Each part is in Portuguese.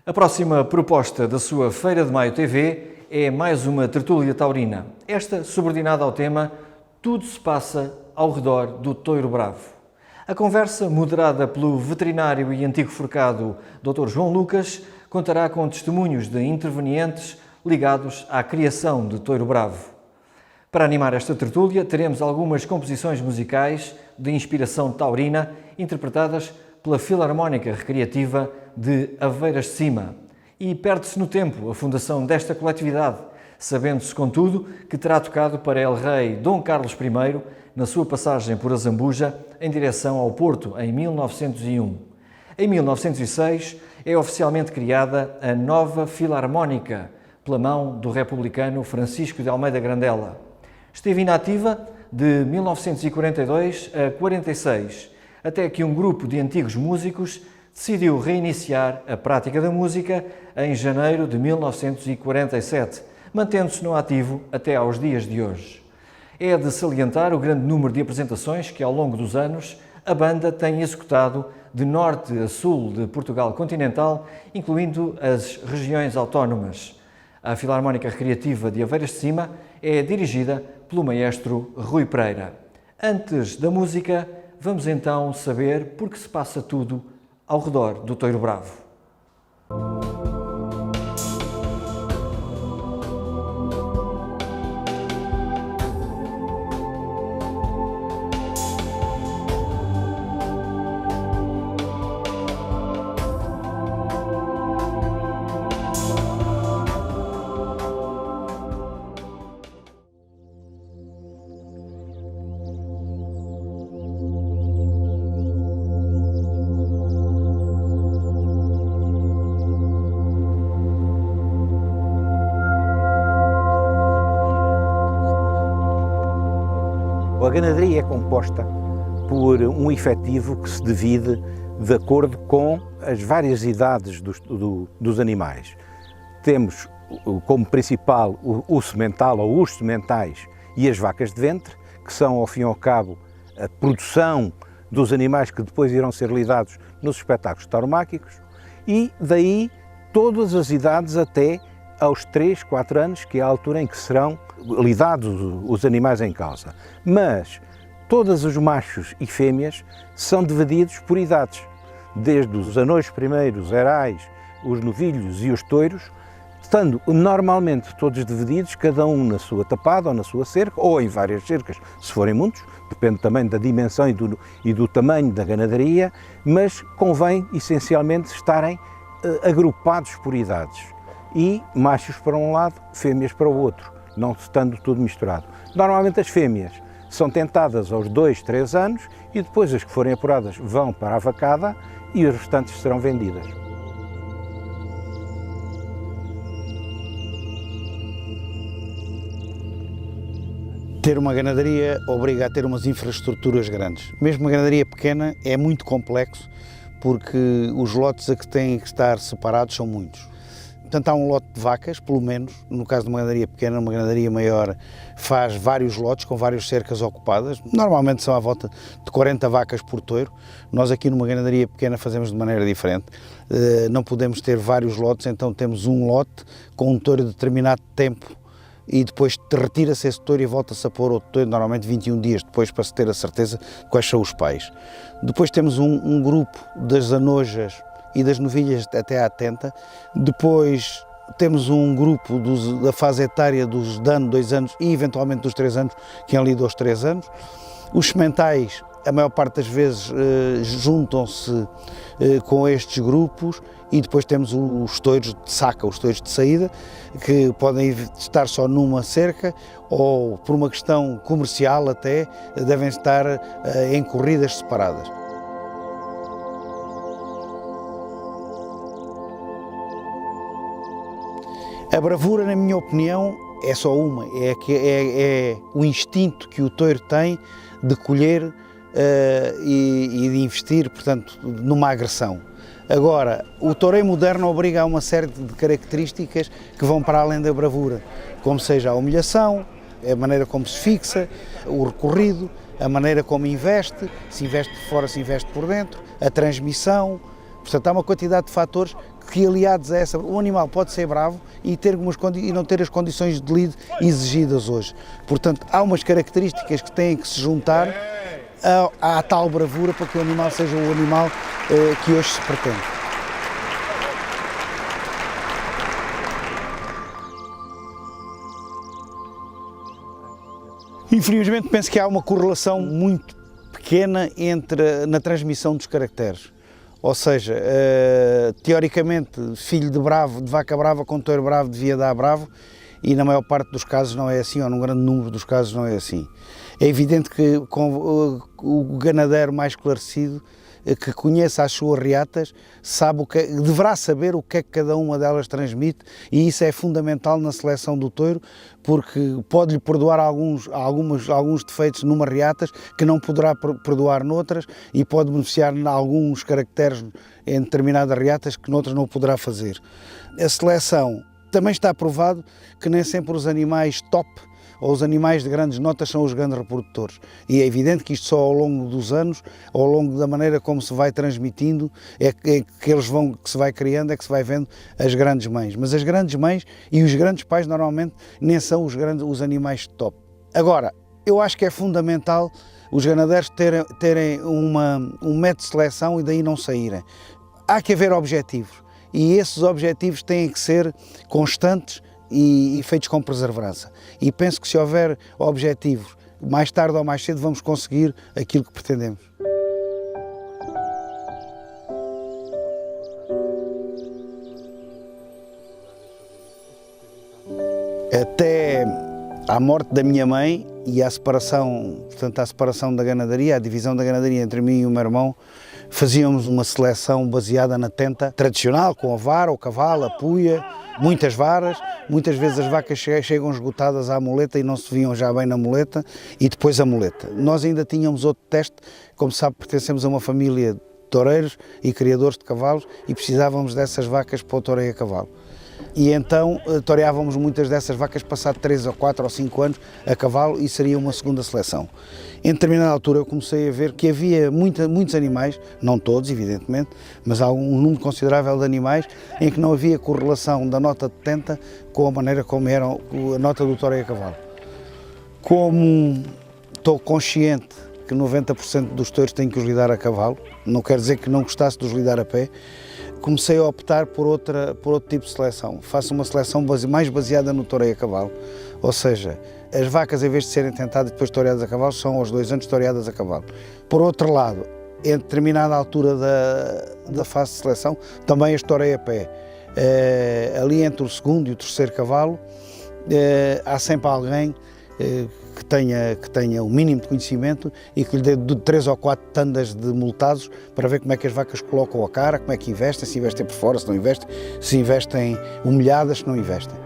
A próxima proposta da sua Feira de Maio TV é mais uma tertúlia taurina. Esta subordinada ao tema Tudo se passa ao redor do Touro Bravo. A conversa, moderada pelo veterinário e antigo forcado Dr. João Lucas, contará com testemunhos de intervenientes ligados à criação de Touro Bravo. Para animar esta tertúlia, teremos algumas composições musicais de inspiração taurina, interpretadas pela Filarmónica Recreativa de Aveiras de Cima. E perde-se no tempo a fundação desta coletividade, sabendo-se, contudo, que terá tocado para El Rei Dom Carlos I, na sua passagem por Azambuja, em direção ao Porto, em 1901. Em 1906, é oficialmente criada a Nova Filarmónica, pela mão do republicano Francisco de Almeida Grandela. Esteve inativa de 1942 a 46, até que um grupo de antigos músicos decidiu reiniciar a prática da música em janeiro de 1947, mantendo-se no ativo até aos dias de hoje. É de salientar o grande número de apresentações que, ao longo dos anos, a banda tem executado de norte a sul de Portugal continental, incluindo as regiões autónomas. A Filarmónica Recreativa de Aveiras de Cima é dirigida pelo maestro Rui Pereira. Antes da música, vamos então saber por que se passa tudo ao redor do Touro Bravo. A ganaderia é composta por um efetivo que se divide de acordo com as várias idades dos animais. Temos como principal o semental ou os sementais e as vacas de ventre, que são, ao fim e ao cabo, a produção dos animais que depois irão ser lidados nos espetáculos tauromáquicos, e daí todas as idades até aos 3, 4 anos, que é a altura em que serão lidados os animais em causa. Mas todos os machos e fêmeas são divididos por idades, desde os anões primeiros, herais, os novilhos e os touros, estando normalmente todos divididos, cada um na sua tapada ou na sua cerca, ou em várias cercas, se forem muitos, depende também da dimensão e do tamanho da ganaderia, mas convém essencialmente estarem agrupados por idades, e machos para um lado, fêmeas para o outro, não estando tudo misturado. Normalmente as fêmeas são tentadas aos 2, 3 anos e depois as que forem apuradas vão para a vacada e as restantes serão vendidas. Ter uma ganaderia obriga a ter umas infraestruturas grandes. Mesmo uma ganaderia pequena é muito complexo porque os lotes a que têm que estar separados são muitos. Portanto, há um lote de vacas, pelo menos, no caso de uma ganaderia pequena, uma ganaderia maior faz vários lotes com várias cercas ocupadas, normalmente são à volta de 40 vacas por touro. Nós aqui numa ganaderia pequena fazemos de maneira diferente, não podemos ter vários lotes, então temos um lote com um touro de determinado tempo e depois retira-se esse touro e volta-se a pôr outro touro, normalmente 21 dias depois, para se ter a certeza de quais são os pais. Depois temos um grupo das anojas e das novilhas até à tenta. Depois temos um grupo da fase etária dos de ano, 2 anos e eventualmente dos 3 anos, que é ali dos 3 anos. Os sementais, a maior parte das vezes, juntam-se com estes grupos, e depois temos os touros de saca, os touros de saída, que podem estar só numa cerca ou, por uma questão comercial até, devem estar em corridas separadas. A bravura, na minha opinião, é só uma, é o instinto que o touro tem de colher e de investir, portanto, numa agressão. Agora, o toureiro moderno obriga a uma série de características que vão para além da bravura, como seja a humilhação, a maneira como se fixa, o recorrido, a maneira como investe, se investe por fora, se investe por dentro, a transmissão. Portanto, há uma quantidade de fatores que aliados a essa, o animal pode ser bravo e não ter as condições de lide exigidas hoje. Portanto, há umas características que têm que se juntar à tal bravura para que o animal seja o animal que hoje se pretende. Infelizmente penso que há uma correlação muito pequena na transmissão dos caracteres. Ou seja, teoricamente, filho de vaca brava com touro bravo devia dar bravo, e na maior parte dos casos não é assim, ou num grande número dos casos não é assim. É evidente que o ganadeiro mais esclarecido, que conheça as suas reatas, deverá saber o que é que cada uma delas transmite, e isso é fundamental na seleção do touro, porque pode-lhe perdoar alguns defeitos numa reatas que não poderá perdoar noutras, e pode beneficiar de alguns caracteres em determinadas reatas que noutras não poderá fazer. A seleção também está provado que nem sempre os animais top ou os animais de grandes notas são os grandes reprodutores. E é evidente que isto só ao longo dos anos, ao longo da maneira como se vai transmitindo, que se vai criando, é que se vai vendo as grandes mães. Mas as grandes mães e os grandes pais normalmente nem são os animais top. Agora, eu acho que é fundamental os ganadeiros terem um método de seleção e daí não saírem. Há que haver objetivos, e esses objetivos têm que ser constantes e feitos com perseverança. E penso que se houver objetivos, mais tarde ou mais cedo vamos conseguir aquilo que pretendemos. Até à morte da minha mãe e à separação, portanto, à separação da ganadaria, à divisão da ganadaria entre mim e o meu irmão, fazíamos uma seleção baseada na tenta tradicional, com a vara, o cavalo, a puia, muitas varas. Muitas vezes as vacas chegam esgotadas à muleta e não se viam já bem na muleta, e depois a muleta. Nós ainda tínhamos outro teste, como sabe, pertencemos a uma família de toureiros e criadores de cavalos e precisávamos dessas vacas para o toureio a cavalo. E então toreávamos muitas dessas vacas passado 3 ou 4 ou 5 anos a cavalo, e seria uma segunda seleção. Em determinada altura eu comecei a ver que havia muitos animais, não todos evidentemente, mas há um número considerável de animais em que não havia correlação da nota de tenta com a maneira como era a nota do toureio a cavalo. Como estou consciente que 90% dos touros têm que os lidar a cavalo, não quer dizer que não gostasse de os lidar a pé, comecei a optar por outro tipo de seleção. Faço uma seleção mais baseada no toureio a cavalo, ou seja, as vacas, em vez de serem tentadas e depois toreadas a cavalo, são aos 2 anos toreadas a cavalo. Por outro lado, em determinada altura da fase de seleção, também as toreio a pé. Ali entre o segundo e o terceiro cavalo, há sempre alguém que tenha o mínimo de conhecimento e que lhe dê de 3 ou 4 tandas de multados para ver como é que as vacas colocam a cara, como é que investem, se investem por fora, se não investem, se investem humilhadas, se não investem.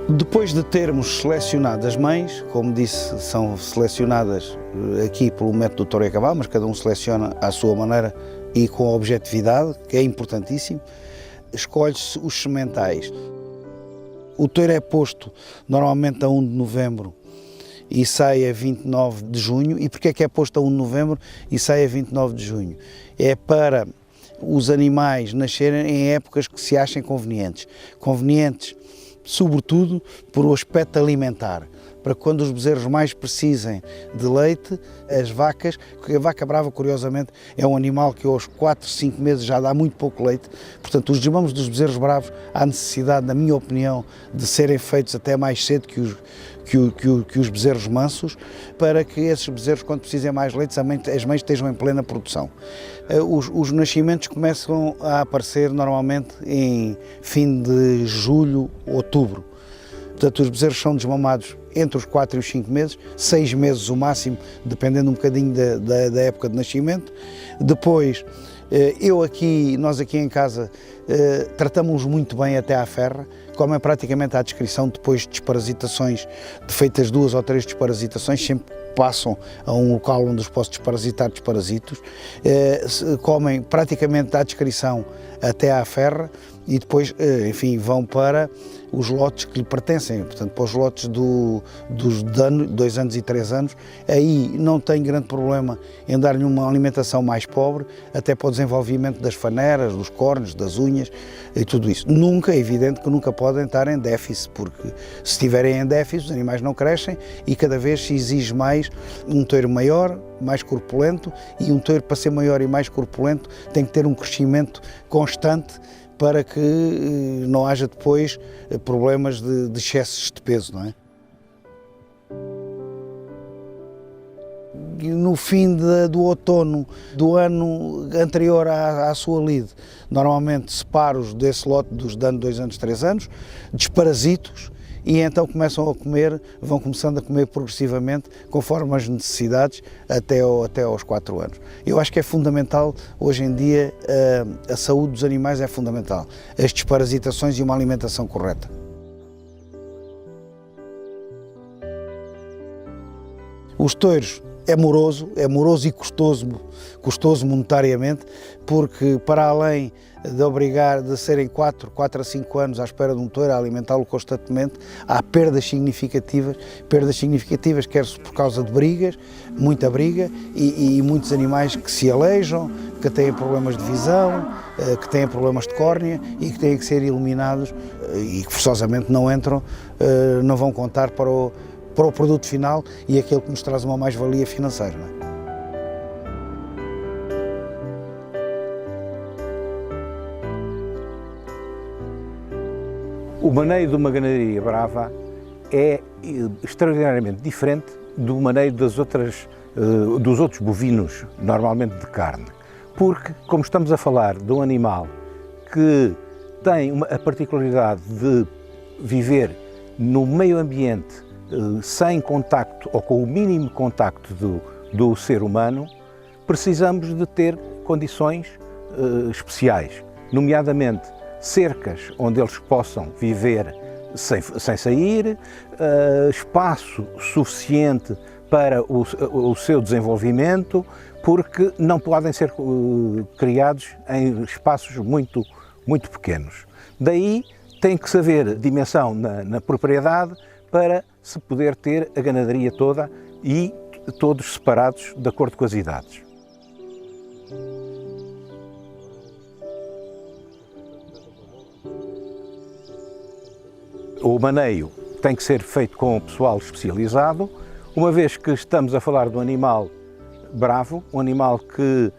Depois de termos selecionado as mães, como disse, são selecionadas aqui pelo método do toureio a cavalo, mas cada um seleciona à sua maneira e com a objetividade, que é importantíssimo, escolhe-se os sementais. O touro é posto normalmente a 1 de novembro e sai a 29 de junho. E porquê é que é posto a 1 de novembro e sai a 29 de junho? É para os animais nascerem em épocas que se achem convenientes. Sobretudo por o aspecto alimentar, para quando os bezerros mais precisem de leite, as vacas, porque a vaca brava, curiosamente, é um animal que aos 4, 5 meses já dá muito pouco leite, portanto os desmamos dos bezerros bravos há necessidade, na minha opinião, de serem feitos até mais cedo que os bezerros mansos, para que esses bezerros, quando precisem mais leite, as mães estejam em plena produção. Os nascimentos começam a aparecer normalmente em fim de julho, outubro. Portanto, os bezerros são desmamados entre os 4 e os 5 meses, 6 meses o máximo, dependendo um bocadinho da época de nascimento. Depois, nós aqui em casa tratamos-os muito bem até à ferra, comem praticamente à descrição, depois de desparasitações, de feitas 2 ou 3 desparasitações, sempre passam a um local onde os posso desparasitar dos parasitos, comem praticamente à descrição até à ferra e depois, enfim, vão para os lotes que lhe pertencem, portanto, para os lotes dos de 2 anos e 3 anos, aí não tem grande problema em dar-lhe uma alimentação mais pobre, até para o desenvolvimento das faneras, dos cornos, das unhas e tudo isso. Nunca, é evidente que nunca podem estar em déficit, porque se estiverem em déficit os animais não crescem e cada vez se exige mais um touro maior, mais corpulento, e um touro, para ser maior e mais corpulento, tem que ter um crescimento constante para que não haja depois problemas de excessos de peso, não é? No fim do outono do ano anterior à sua lide, normalmente separo-os desse lote dos de 2 anos, 3 anos, desparasito-os e então começam a comer, vão começando a comer progressivamente, conforme as necessidades, até aos 4 anos. Eu acho que é fundamental, hoje em dia, a saúde dos animais é fundamental, as desparasitações e uma alimentação correta. Os touros é moroso e custoso monetariamente, porque para além de obrigar de serem 4 a 5 anos à espera de um touro, a alimentá-lo constantemente, há perdas significativas, quer por causa de brigas, muita briga, e muitos animais que se aleijam, que têm problemas de visão, que têm problemas de córnea e que têm que ser eliminados e que forçosamente não entram, não vão contar para o produto final e aquele que nos traz uma mais-valia financeira, não é? O maneio de uma ganaderia brava é extraordinariamente diferente do maneio dos outros bovinos, normalmente de carne, porque, como estamos a falar de um animal que tem a particularidade de viver no meio ambiente sem contacto ou com o mínimo contacto do ser humano, precisamos de ter condições especiais, nomeadamente cercas onde eles possam viver sem sair, espaço suficiente para o seu desenvolvimento, porque não podem ser criados em espaços muito pequenos. Daí tem que se haver dimensão na propriedade para se poder ter a ganaderia toda e todos separados de acordo com as idades. O maneio tem que ser feito com o pessoal especializado, uma vez que estamos a falar de um animal bravo, um animal que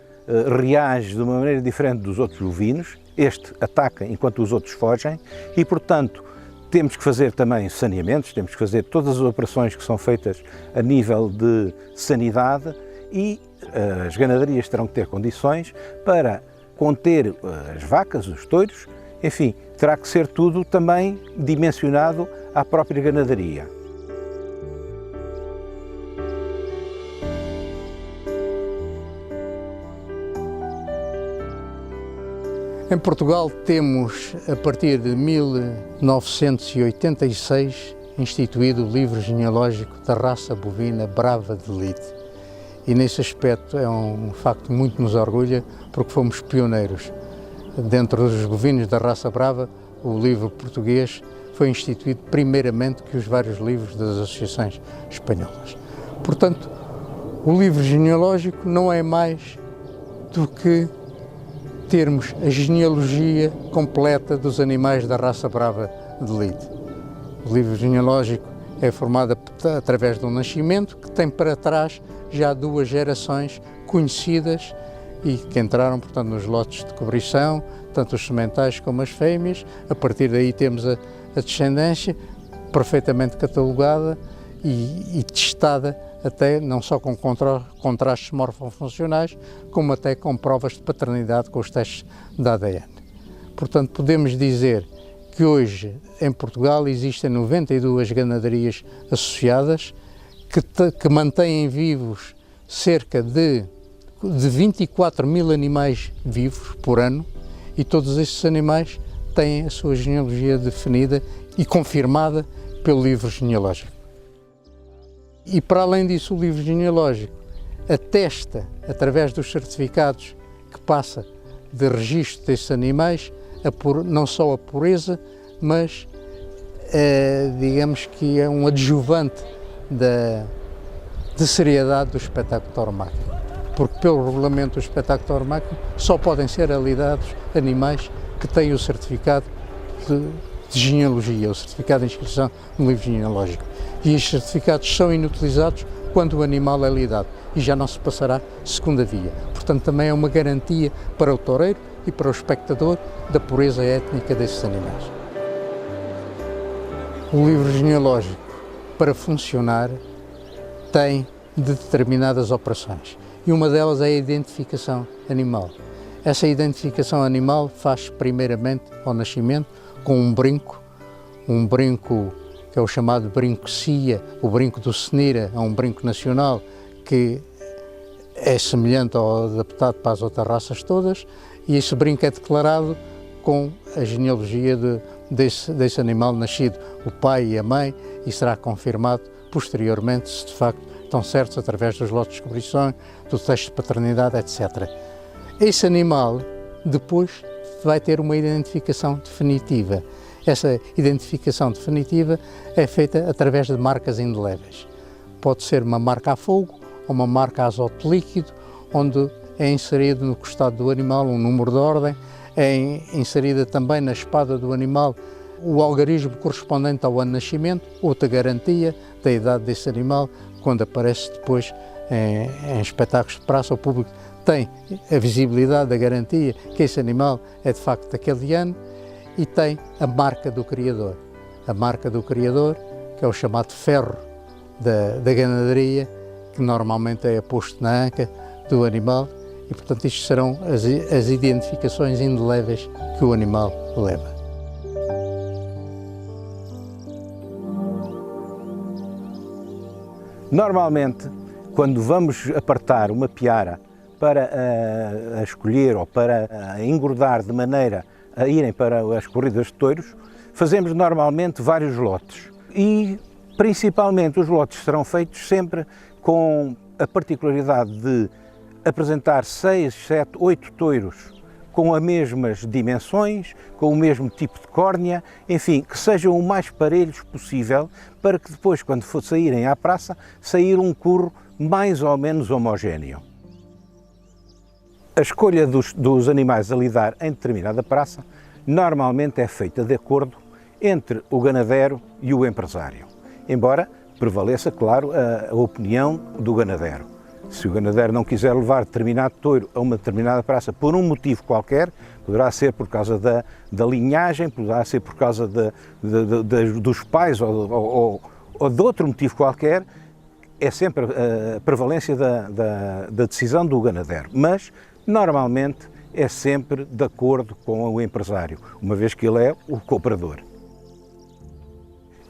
reage de uma maneira diferente dos outros bovinos. Este ataca enquanto os outros fogem e, portanto, temos que fazer também saneamentos, temos que fazer todas as operações que são feitas a nível de sanidade e as ganaderias terão que ter condições para conter as vacas, os touros, enfim, terá que ser tudo também dimensionado à própria ganaderia. Em Portugal temos, a partir de 1986, instituído o livro genealógico da raça bovina brava de lide. E nesse aspecto é um facto muito que nos orgulha, porque fomos pioneiros. Dentro dos bovinos da raça brava, o livro português foi instituído primeiramente que os vários livros das associações espanholas. Portanto, o livro genealógico não é mais do que termos a genealogia completa dos animais da raça brava de lide. O livro genealógico é formado através de um nascimento que tem para trás já 2 gerações conhecidas e que entraram, portanto, nos lotes de cobrição, tanto os sementais como as fêmeas. A partir daí temos a descendência perfeitamente catalogada e testada, até não só com contrastes morfofuncionais, como até com provas de paternidade com os testes de ADN. Portanto, podemos dizer que hoje em Portugal existem 92 ganaderias associadas que mantêm vivos cerca de 24 mil animais vivos por ano, e todos estes animais têm a sua genealogia definida e confirmada pelo livro genealógico. E para além disso, o livro genealógico atesta, através dos certificados que passa de registro desses animais, não só a pureza, mas digamos que é um adjuvante de seriedade do espetáculo tauromáquico. Porque pelo regulamento do espetáculo tauromáquico só podem ser alidados animais que têm o certificado de genealogia, o certificado de inscrição no livro genealógico. E estes certificados são inutilizados quando o animal é lidado e já não se passará segunda via. Portanto, também é uma garantia para o toureiro e para o espectador da pureza étnica desses animais. O livro genealógico, para funcionar, tem determinadas operações e uma delas é a identificação animal. Essa identificação animal faz primeiramente ao nascimento com um brinco que é o chamado brinco CIA, o brinco do Senira, é um brinco nacional que é semelhante ao adaptado para as outras raças todas, e esse brinco é declarado com a genealogia desse animal nascido, o pai e a mãe, e será confirmado posteriormente se de facto estão certos através dos lotes de descobrição, do texto de paternidade, etc. Esse animal depois vai ter uma identificação definitiva. Essa identificação definitiva é feita através de marcas indeléveis. Pode ser uma marca a fogo ou uma marca a azoto líquido, onde é inserido no costado do animal um número de ordem, é inserida também na espada do animal o algarismo correspondente ao ano de nascimento, outra garantia da idade desse animal, quando aparece depois em espetáculos de praça, o público tem a visibilidade da garantia que esse animal é de facto daquele ano, e tem a marca do criador. A marca do criador, que é o chamado ferro da ganadaria, que normalmente é posto na anca do animal, e portanto isto serão as identificações indeléveis que o animal leva. Normalmente, quando vamos apartar uma piara para a escolher ou para engordar de maneira a irem para as corridas de touros, fazemos normalmente vários lotes e principalmente os lotes serão feitos sempre com a particularidade de apresentar 6, 7, 8 touros com as mesmas dimensões, com o mesmo tipo de córnea, enfim, que sejam o mais parelhos possível para que depois, quando saírem à praça, sair um curro mais ou menos homogéneo. A escolha dos animais a lidar em determinada praça normalmente é feita de acordo entre o ganadeiro e o empresário, embora prevaleça, claro, a opinião do ganadeiro. Se o ganadeiro não quiser levar determinado touro a uma determinada praça por um motivo qualquer, poderá ser por causa da linhagem, poderá ser por causa dos pais ou de outro motivo qualquer, é sempre a prevalência da decisão do ganadeiro, mas normalmente é sempre de acordo com o empresário, uma vez que ele é o comprador.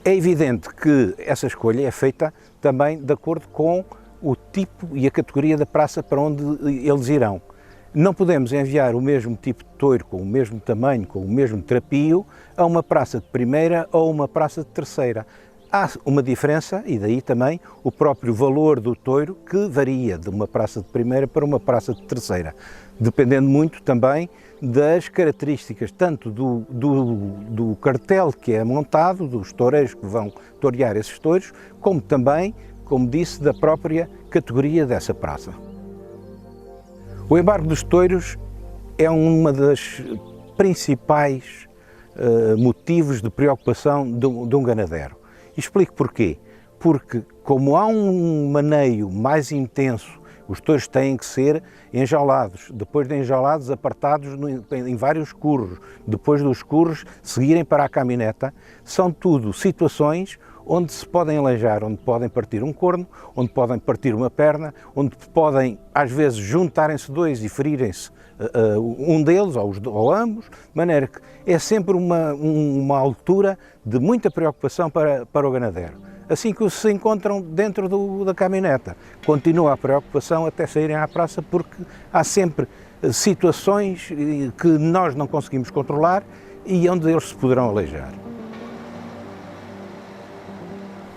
É evidente que essa escolha é feita também de acordo com o tipo e a categoria da praça para onde eles irão. Não podemos enviar o mesmo tipo de touro, com o mesmo tamanho, com o mesmo trapio, a uma praça de primeira ou uma praça de terceira. Há uma diferença, e daí também o próprio valor do touro, que varia de uma praça de primeira para uma praça de terceira, dependendo muito também das características, tanto do cartel que é montado, dos toureiros que vão torear esses touros, como também, como disse, da própria categoria dessa praça. O embarque dos touros é uma das principais motivos de preocupação de um ganadeiro. E explico porquê. Porque, como há um maneio mais intenso, os touros têm que ser enjaulados, depois de enjaulados, apartados em vários curros, depois dos curros seguirem para a caminhoneta, são tudo situações onde se podem aleijar, onde podem partir um corno, onde podem partir uma perna, onde podem, às vezes, juntarem-se dois e ferirem-se um deles ou ambos, de maneira que é sempre uma altura de muita preocupação para o ganadeiro. Assim que se encontram dentro da caminhoneta, continua a preocupação até saírem à praça, porque há sempre situações que nós não conseguimos controlar e onde eles se poderão aleijar.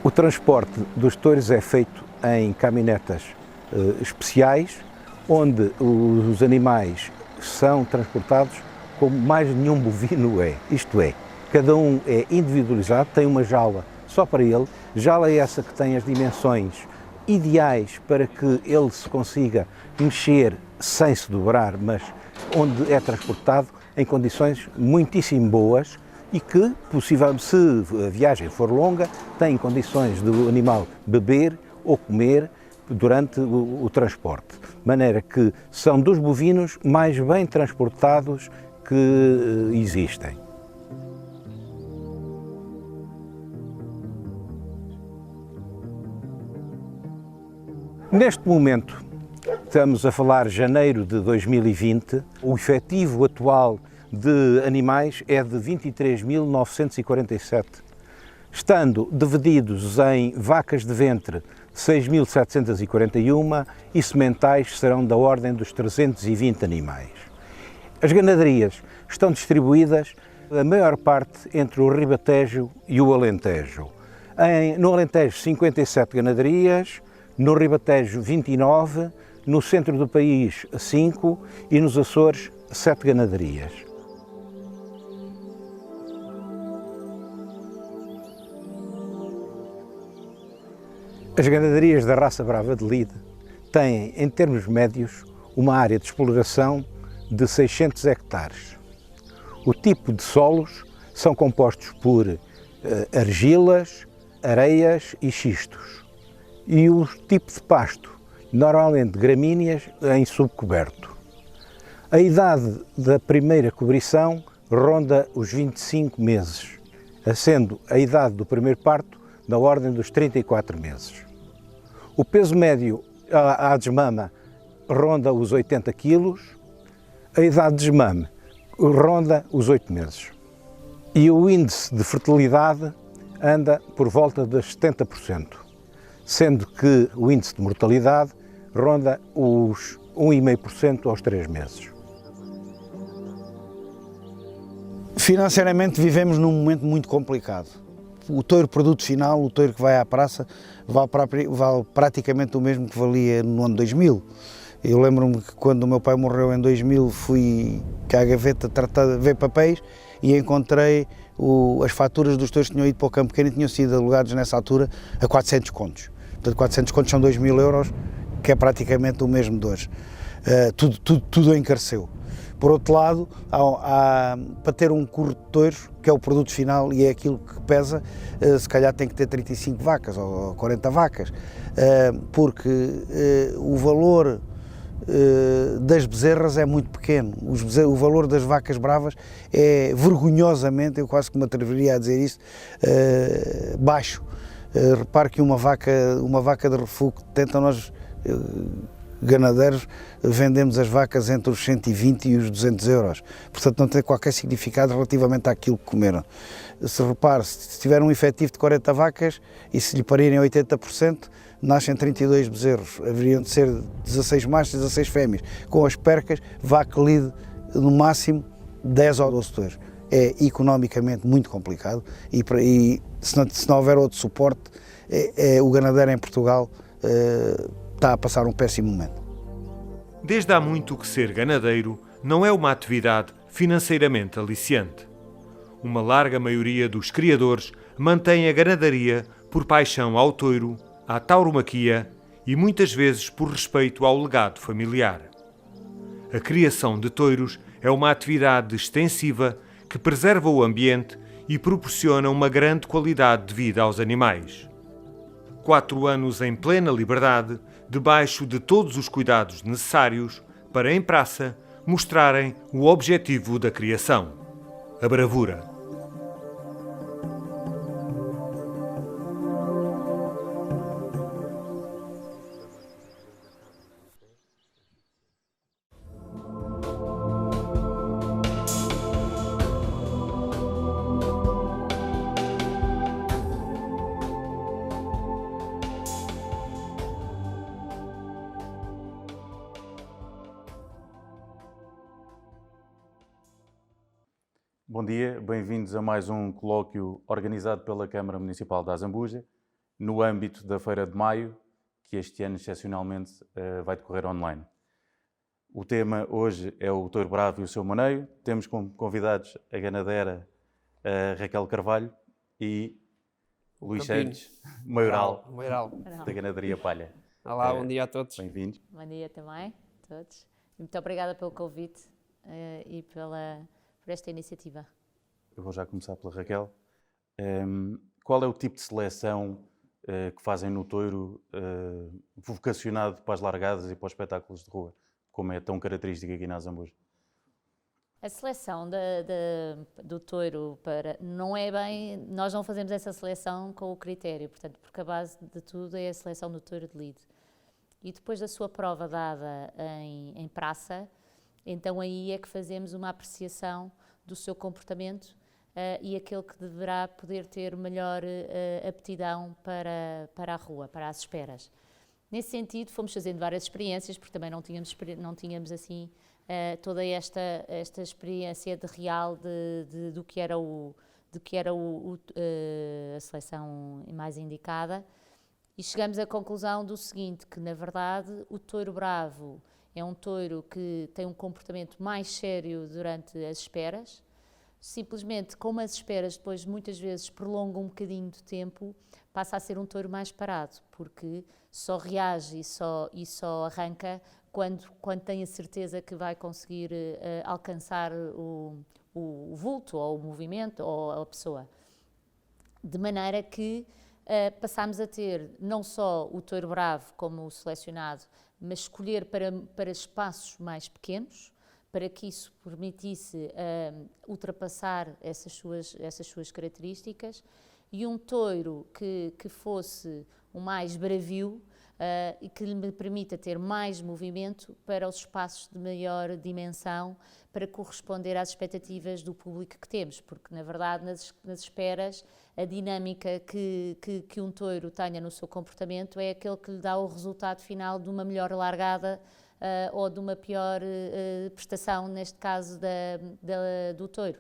O transporte dos touros é feito em caminhonetas especiais, onde os animais são transportados como mais nenhum bovino é. Isto é, cada um é individualizado, tem uma jaula só para ele, jaula essa que tem as dimensões ideais para que ele se consiga mexer sem se dobrar, mas onde é transportado em condições muitíssimo boas e que, possivelmente, se a viagem for longa, tem condições do animal beber ou comer durante o transporte. De maneira que são dos bovinos mais bem transportados que existem. Neste momento, estamos a falar de janeiro de 2020, o efetivo atual de animais é de 23.947, estando divididos em vacas de ventre 6.741 e sementais serão da ordem dos 320 animais. As ganaderias estão distribuídas, a maior parte, entre o Ribatejo e o Alentejo. No Alentejo, 57 ganaderias, no Ribatejo, 29, no centro do país, 5 e nos Açores, 7 ganaderias. As ganaderias da raça Brava de Lide têm, em termos médios, uma área de exploração de 600 hectares. O tipo de solos são compostos por argilas, areias e xistos. E o tipo de pasto, normalmente gramíneas em subcoberto. A idade da primeira cobrição ronda os 25 meses, sendo a idade do primeiro parto da ordem dos 34 meses. O peso médio à desmama ronda os 80 kg, a idade de desmame ronda os 8 meses. E o índice de fertilidade anda por volta dos 70%, sendo que o índice de mortalidade ronda os 1,5% aos 3 meses. Financeiramente vivemos num momento muito complicado. O touro produto final, o touro que vai à praça, vale praticamente o mesmo que valia no ano 2000. Eu lembro-me que quando o meu pai morreu em 2000 fui cá à gaveta tratar de ver papéis e encontrei as faturas dos touros que tinham ido para o Campo Pequeno e tinham sido alugados nessa altura a 400 contos. Portanto, 400 contos são 2.000 euros, que é praticamente o mesmo de hoje. Tudo encareceu. Por outro lado, para ter um curro de touros, que é o produto final e é aquilo que pesa, se calhar tem que ter 35 vacas ou 40 vacas, porque o valor das bezerras é muito pequeno. O valor das vacas bravas é vergonhosamente, eu quase que me atreveria a dizer isso, baixo. Repare que uma vaca de refúgio tenta nós ganadeiros vendemos as vacas entre os 120 e os 200 euros, portanto não tem qualquer significado relativamente àquilo que comeram. Se repare, se tiver um efetivo de 40 vacas e se lhe parirem 80%, nascem 32 bezerros, haveriam de ser 16 machos e 16 fêmeas, com as percas, vaca lide no máximo 10 ou 12 touros. É economicamente muito complicado e se não houver outro suporte, o ganadeiro em Portugal está a passar um péssimo momento. Desde há muito que ser ganadeiro não é uma atividade financeiramente aliciante. Uma larga maioria dos criadores mantém a ganadaria por paixão ao touro, à tauromaquia e muitas vezes por respeito ao legado familiar. A criação de touros é uma atividade extensiva que preserva o ambiente e proporciona uma grande qualidade de vida aos animais. 4 anos em plena liberdade, debaixo de todos os cuidados necessários para, em praça, mostrarem o objetivo da criação: a bravura. Bom dia, bem-vindos a mais um colóquio organizado pela Câmara Municipal de Azambuja. no âmbito da Feira de Maio, que este ano, excepcionalmente, vai decorrer online. O tema hoje é o touro bravo e o seu maneio. Temos como convidados a ganadeira Raquel Carvalho e Luís Santos, maioral da Ganadaria Palha. Olá, bom dia a todos. Bem-vindos. Bom dia também a todos. Muito obrigada pelo convite e por esta iniciativa. Eu vou já começar pela Raquel. Qual é o tipo de seleção que fazem no touro vocacionado para as largadas e para os espetáculos de rua, como é tão característico aqui na Azambuja? A seleção do touro não é bem, nós não fazemos essa seleção com o critério, portanto, porque a base de tudo é a seleção do touro de lide. E depois da sua prova dada em praça, então aí é que fazemos uma apreciação do seu comportamento e aquele que deverá poder ter melhor aptidão para a rua, para as esperas. Nesse sentido, fomos fazendo várias experiências, porque também não tínhamos assim toda esta experiência real do que era a seleção mais indicada, e chegamos à conclusão do seguinte, que na verdade o touro bravo é um touro que tem um comportamento mais sério durante as esperas. Simplesmente, como as esperas depois muitas vezes prolongam um bocadinho de tempo, passa a ser um touro mais parado, porque só reage e só arranca quando tem a certeza que vai conseguir alcançar o vulto, ou o movimento, ou a pessoa. De maneira que passámos a ter não só o touro bravo como o selecionado, mas escolher para espaços mais pequenos, para que isso permitisse ultrapassar essas suas características, e um touro que fosse o mais bravio e que lhe permita ter mais movimento para os espaços de maior dimensão, para corresponder às expectativas do público que temos, porque na verdade nas esperas a dinâmica que um touro tenha no seu comportamento é aquele que lhe dá o resultado final de uma melhor largada ou de uma pior prestação, neste caso do touro.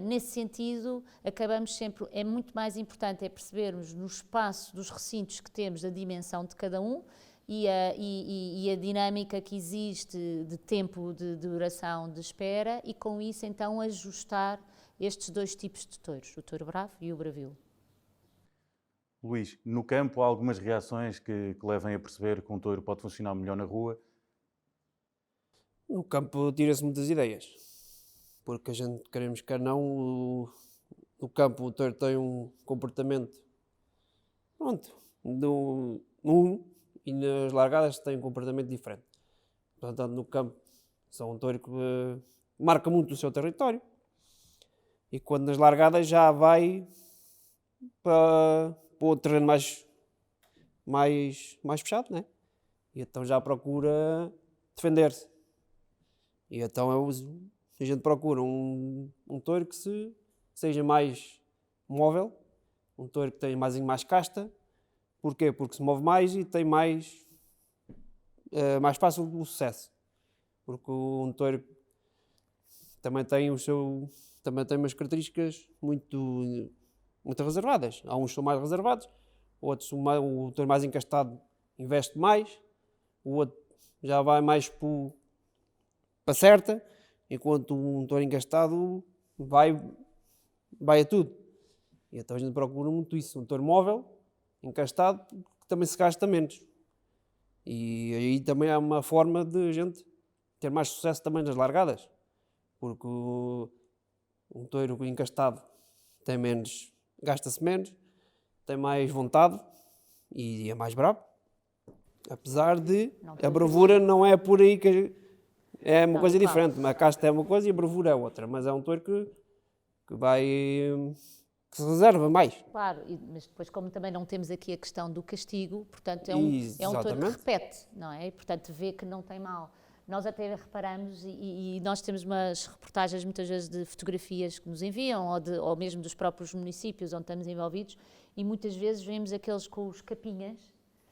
Nesse sentido, acabamos sempre, é muito mais importante percebermos no espaço dos recintos que temos a dimensão de cada um e a dinâmica que existe de tempo de duração de espera, e com isso então ajustar estes dois tipos de touros, o touro bravo e o bravio. Luís, no campo há algumas reações que levem a perceber que um touro pode funcionar melhor na rua? No campo tira-se muitas ideias, porque a gente, queremos que não, no campo o touro tem um comportamento, pronto, e nas largadas tem um comportamento diferente. Portanto, no campo são um touro que marca muito o seu território, e quando nas largadas já vai para o terreno mais fechado, né? E então já procura defender-se. E então a gente procura um touro que seja mais móvel, um touro que tenha mais casta. Porquê? Porque se move mais e tem mais fácil o sucesso. Porque um touro também tem umas características muito reservadas. Há uns que são mais reservados, outros o touro mais encastado investe mais, o outro já vai mais para certa, enquanto um touro encastado vai a tudo. E então a gente procura muito isso, um touro móvel, encastado, que também se gasta menos. E aí também há uma forma de a gente ter mais sucesso também nas largadas, porque um touro encastado tem menos, gasta-se menos, tem mais vontade e é mais bravo. Apesar de a bravura não é por aí que é uma coisa diferente. A casta é uma coisa e a bravura é outra, mas é um touro que se reserva mais. Claro, mas depois, como também não temos aqui a questão do castigo, portanto é um touro que repete, não é? E portanto vê que não tem mal. Nós até reparamos, e nós temos umas reportagens muitas vezes de fotografias que nos enviam, ou mesmo dos próprios municípios onde estamos envolvidos, e muitas vezes vemos aqueles com os capinhas.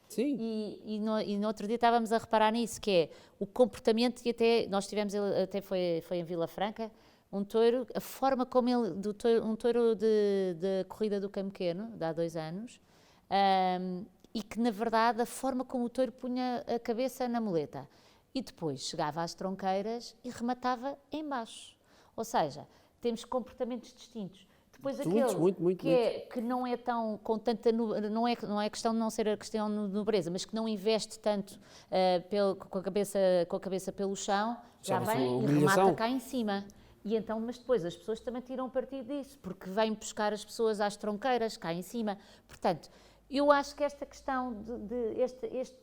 Sim. E no outro dia estávamos a reparar nisso, que é o comportamento, e até nós tivemos, até foi em Vila Franca, um touro, a forma como um touro de corrida do Campequeno, de há 2 anos, e que, na verdade, a forma como o touro punha a cabeça na muleta. E depois chegava às tronqueiras e rematava em baixo. Ou seja, temos comportamentos distintos. Depois aquele que não é tão com tanta não é questão de não ser a questão de nobreza, mas que não investe tanto com a cabeça pelo chão, já vem e remata cá em cima. E então, mas depois as pessoas também tiram partido disso, porque vêm buscar as pessoas às tronqueiras cá em cima. Portanto, eu acho que esta questão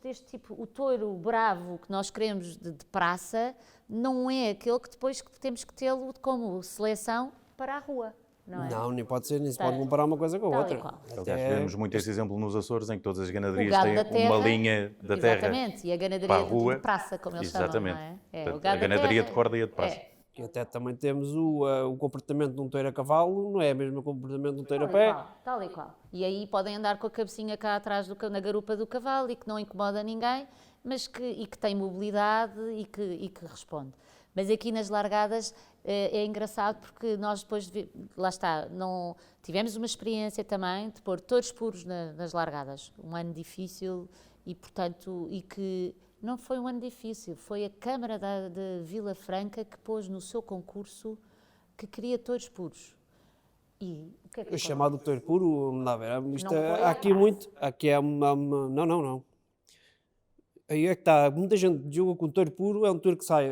este tipo, o touro bravo que nós queremos de praça, não é aquele que depois que temos que tê-lo como seleção para a rua. Não, é? Não, nem pode ser, nem se pode comparar uma coisa com a outra. Aliás, vemos muito este exemplo nos Açores, em que todas as ganaderias têm uma linha da terra. Exatamente, e a ganadaria de praça, como eles chamam, não é? A ganadaria de corda e a de praça. E até também temos o comportamento de um touro a cavalo, não é o mesmo comportamento de um touro a pé. Tal e qual. E aí podem andar com a cabecinha cá atrás na garupa do cavalo e que não incomoda ninguém, mas que tem mobilidade e que responde. Mas aqui nas largadas é engraçado porque nós depois, lá está, tivemos uma experiência também de pôr touros puros nas largadas. Um ano difícil e, portanto, que não foi um ano difícil, foi a Câmara de Vila Franca que pôs no seu concurso que queria touros puros. E o que é que o chamado touro puro, não dá a ver, aqui é uma... Não. Aí é que está, muita gente julga que o touro puro é um touro que sai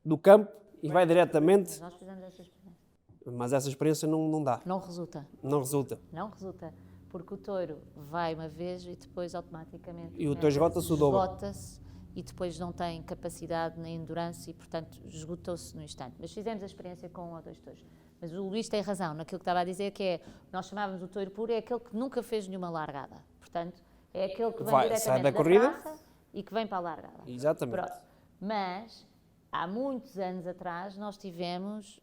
do campo e vai diretamente. Nós fizemos essa experiência. Mas essa experiência não dá. Não resulta. Não resulta. Não resulta. Porque o touro vai uma vez e depois automaticamente... E o touro esgota-se o dobro. Esgota-se e depois não tem capacidade nem endurance e, portanto, esgotou-se no instante. Mas fizemos a experiência com 1 ou 2 touros. Mas o Luís tem razão naquilo que estava a dizer, que é, nós chamávamos o touro puro, é aquele que nunca fez nenhuma largada. Portanto, é aquele que vem diretamente da praça e que vem para a largada. Exatamente. Pronto. Mas, há muitos anos atrás, nós tivemos...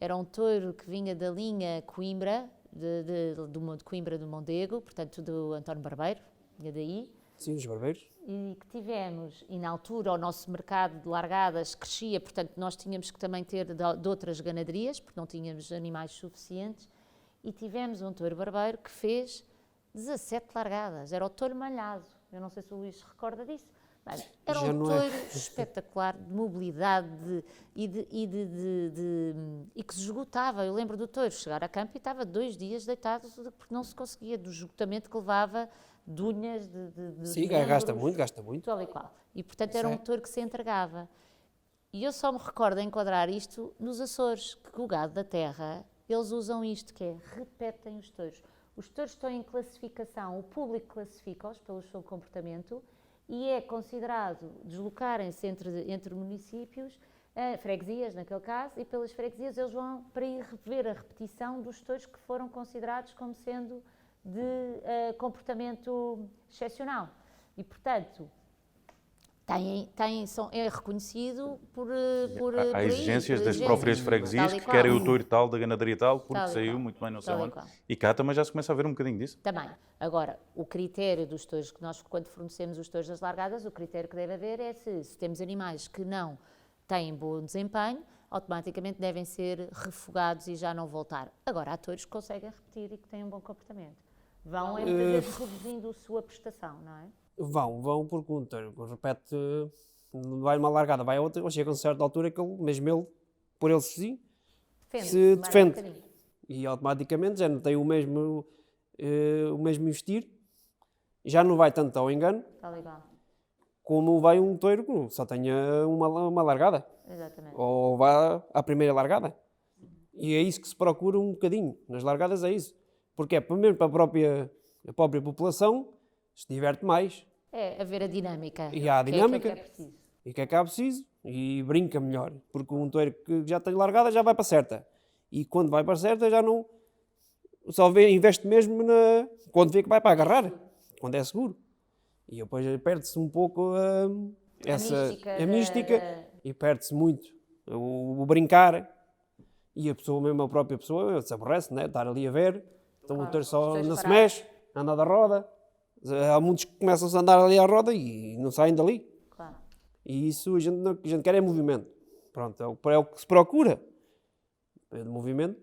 era um touro que vinha da linha Coimbra, de Coimbra do Mondego, portanto do António Barbeiro, vinha daí. Sim, os barbeiros. E que tivemos, e na altura o nosso mercado de largadas crescia, portanto nós tínhamos que também ter de outras ganaderias, porque não tínhamos animais suficientes, e tivemos um touro barbeiro que fez 17 largadas, era o touro malhado, eu não sei se o Luís se recorda disso. Mas era um touro espetacular, de mobilidade e que se esgotava. Eu lembro do touro chegar a campo e estava 2 dias deitado porque não se conseguia, do esgotamento que levava de unhas, Sim, gasta muito. Tal e qual. E, portanto, era um touro que se entregava. E eu só me recordo de enquadrar isto nos Açores, que o gado da terra, eles usam isto, que é, repetem os touros. Os touros estão em classificação, o público classifica-os pelo seu comportamento, e é considerado deslocarem-se entre municípios, freguesias naquele caso, e pelas freguesias eles vão para ir ver a repetição dos touros que foram considerados como sendo de comportamento excepcional. E, portanto, é reconhecido por há exigências das próprias freguesias que querem o touro tal, da ganaderia tal, porque saiu muito bem, não sei onde. E cá também já se começa a ver um bocadinho disso. Também. Agora, o critério dos touros, que nós, quando fornecemos os touros das largadas, o critério que deve haver é se temos animais que não têm bom desempenho, automaticamente devem ser refogados e já não voltar. Agora, há touros que conseguem repetir e que têm um bom comportamento. Vão, muitas vezes, reduzindo a sua prestação, não é? Vão porque um touro repete, vai uma largada, vai a outra, ou chega a uma certa altura que ele, por ele se defende. E automaticamente já não tem o mesmo investir, já não vai tanto ao engano, como vai um touro que só tenha uma largada. Exatamente. Ou vai à primeira largada. E é isso que se procura um bocadinho, nas largadas é isso. Porque é primeiro para a própria população, se diverte mais. É haver a dinâmica. E há a dinâmica. Que é preciso. E que é que é preciso. E brinca melhor. Porque um touro que já tem largada já vai para a certa. E quando vai para a certa já não... Só investe mesmo quando vê que vai para agarrar. Quando é seguro. E depois perde-se um pouco a mística. E perde-se muito o brincar. E a pessoa, mesmo a própria pessoa, se aborrece, né? Estar ali a ver. Então o touro só não se mexe, anda da roda. Há muitos que começam a andar ali à roda e não saem dali. Claro. E isso a gente quer é movimento. Pronto, é o que se procura. É de movimento,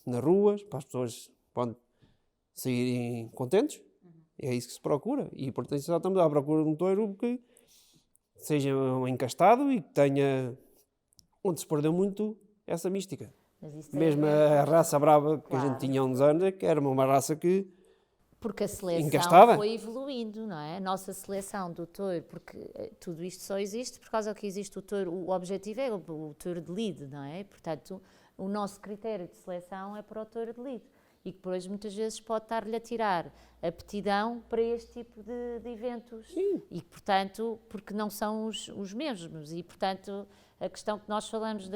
nas ruas, para as pessoas saírem contentes. É isso que se procura. E, portanto, só estamos à procura de um touro que seja encastado e que tenha, onde se perdeu muito essa mística. Mas isso Mesmo tem a ver a raça brava que a Claro. gente tinha há uns anos, é que era uma raça que Porque a seleção Encastada? foi evoluindo, não é? A nossa seleção do touro, porque tudo isto só existe por causa que existe o touro, o objetivo é o touro de lead, não é? Portanto, o nosso critério de seleção é para o touro de lead. E que depois muitas vezes pode estar-lhe a tirar aptidão para este tipo de eventos. Sim. E, portanto, porque não são os mesmos. E, portanto, a questão que nós falamos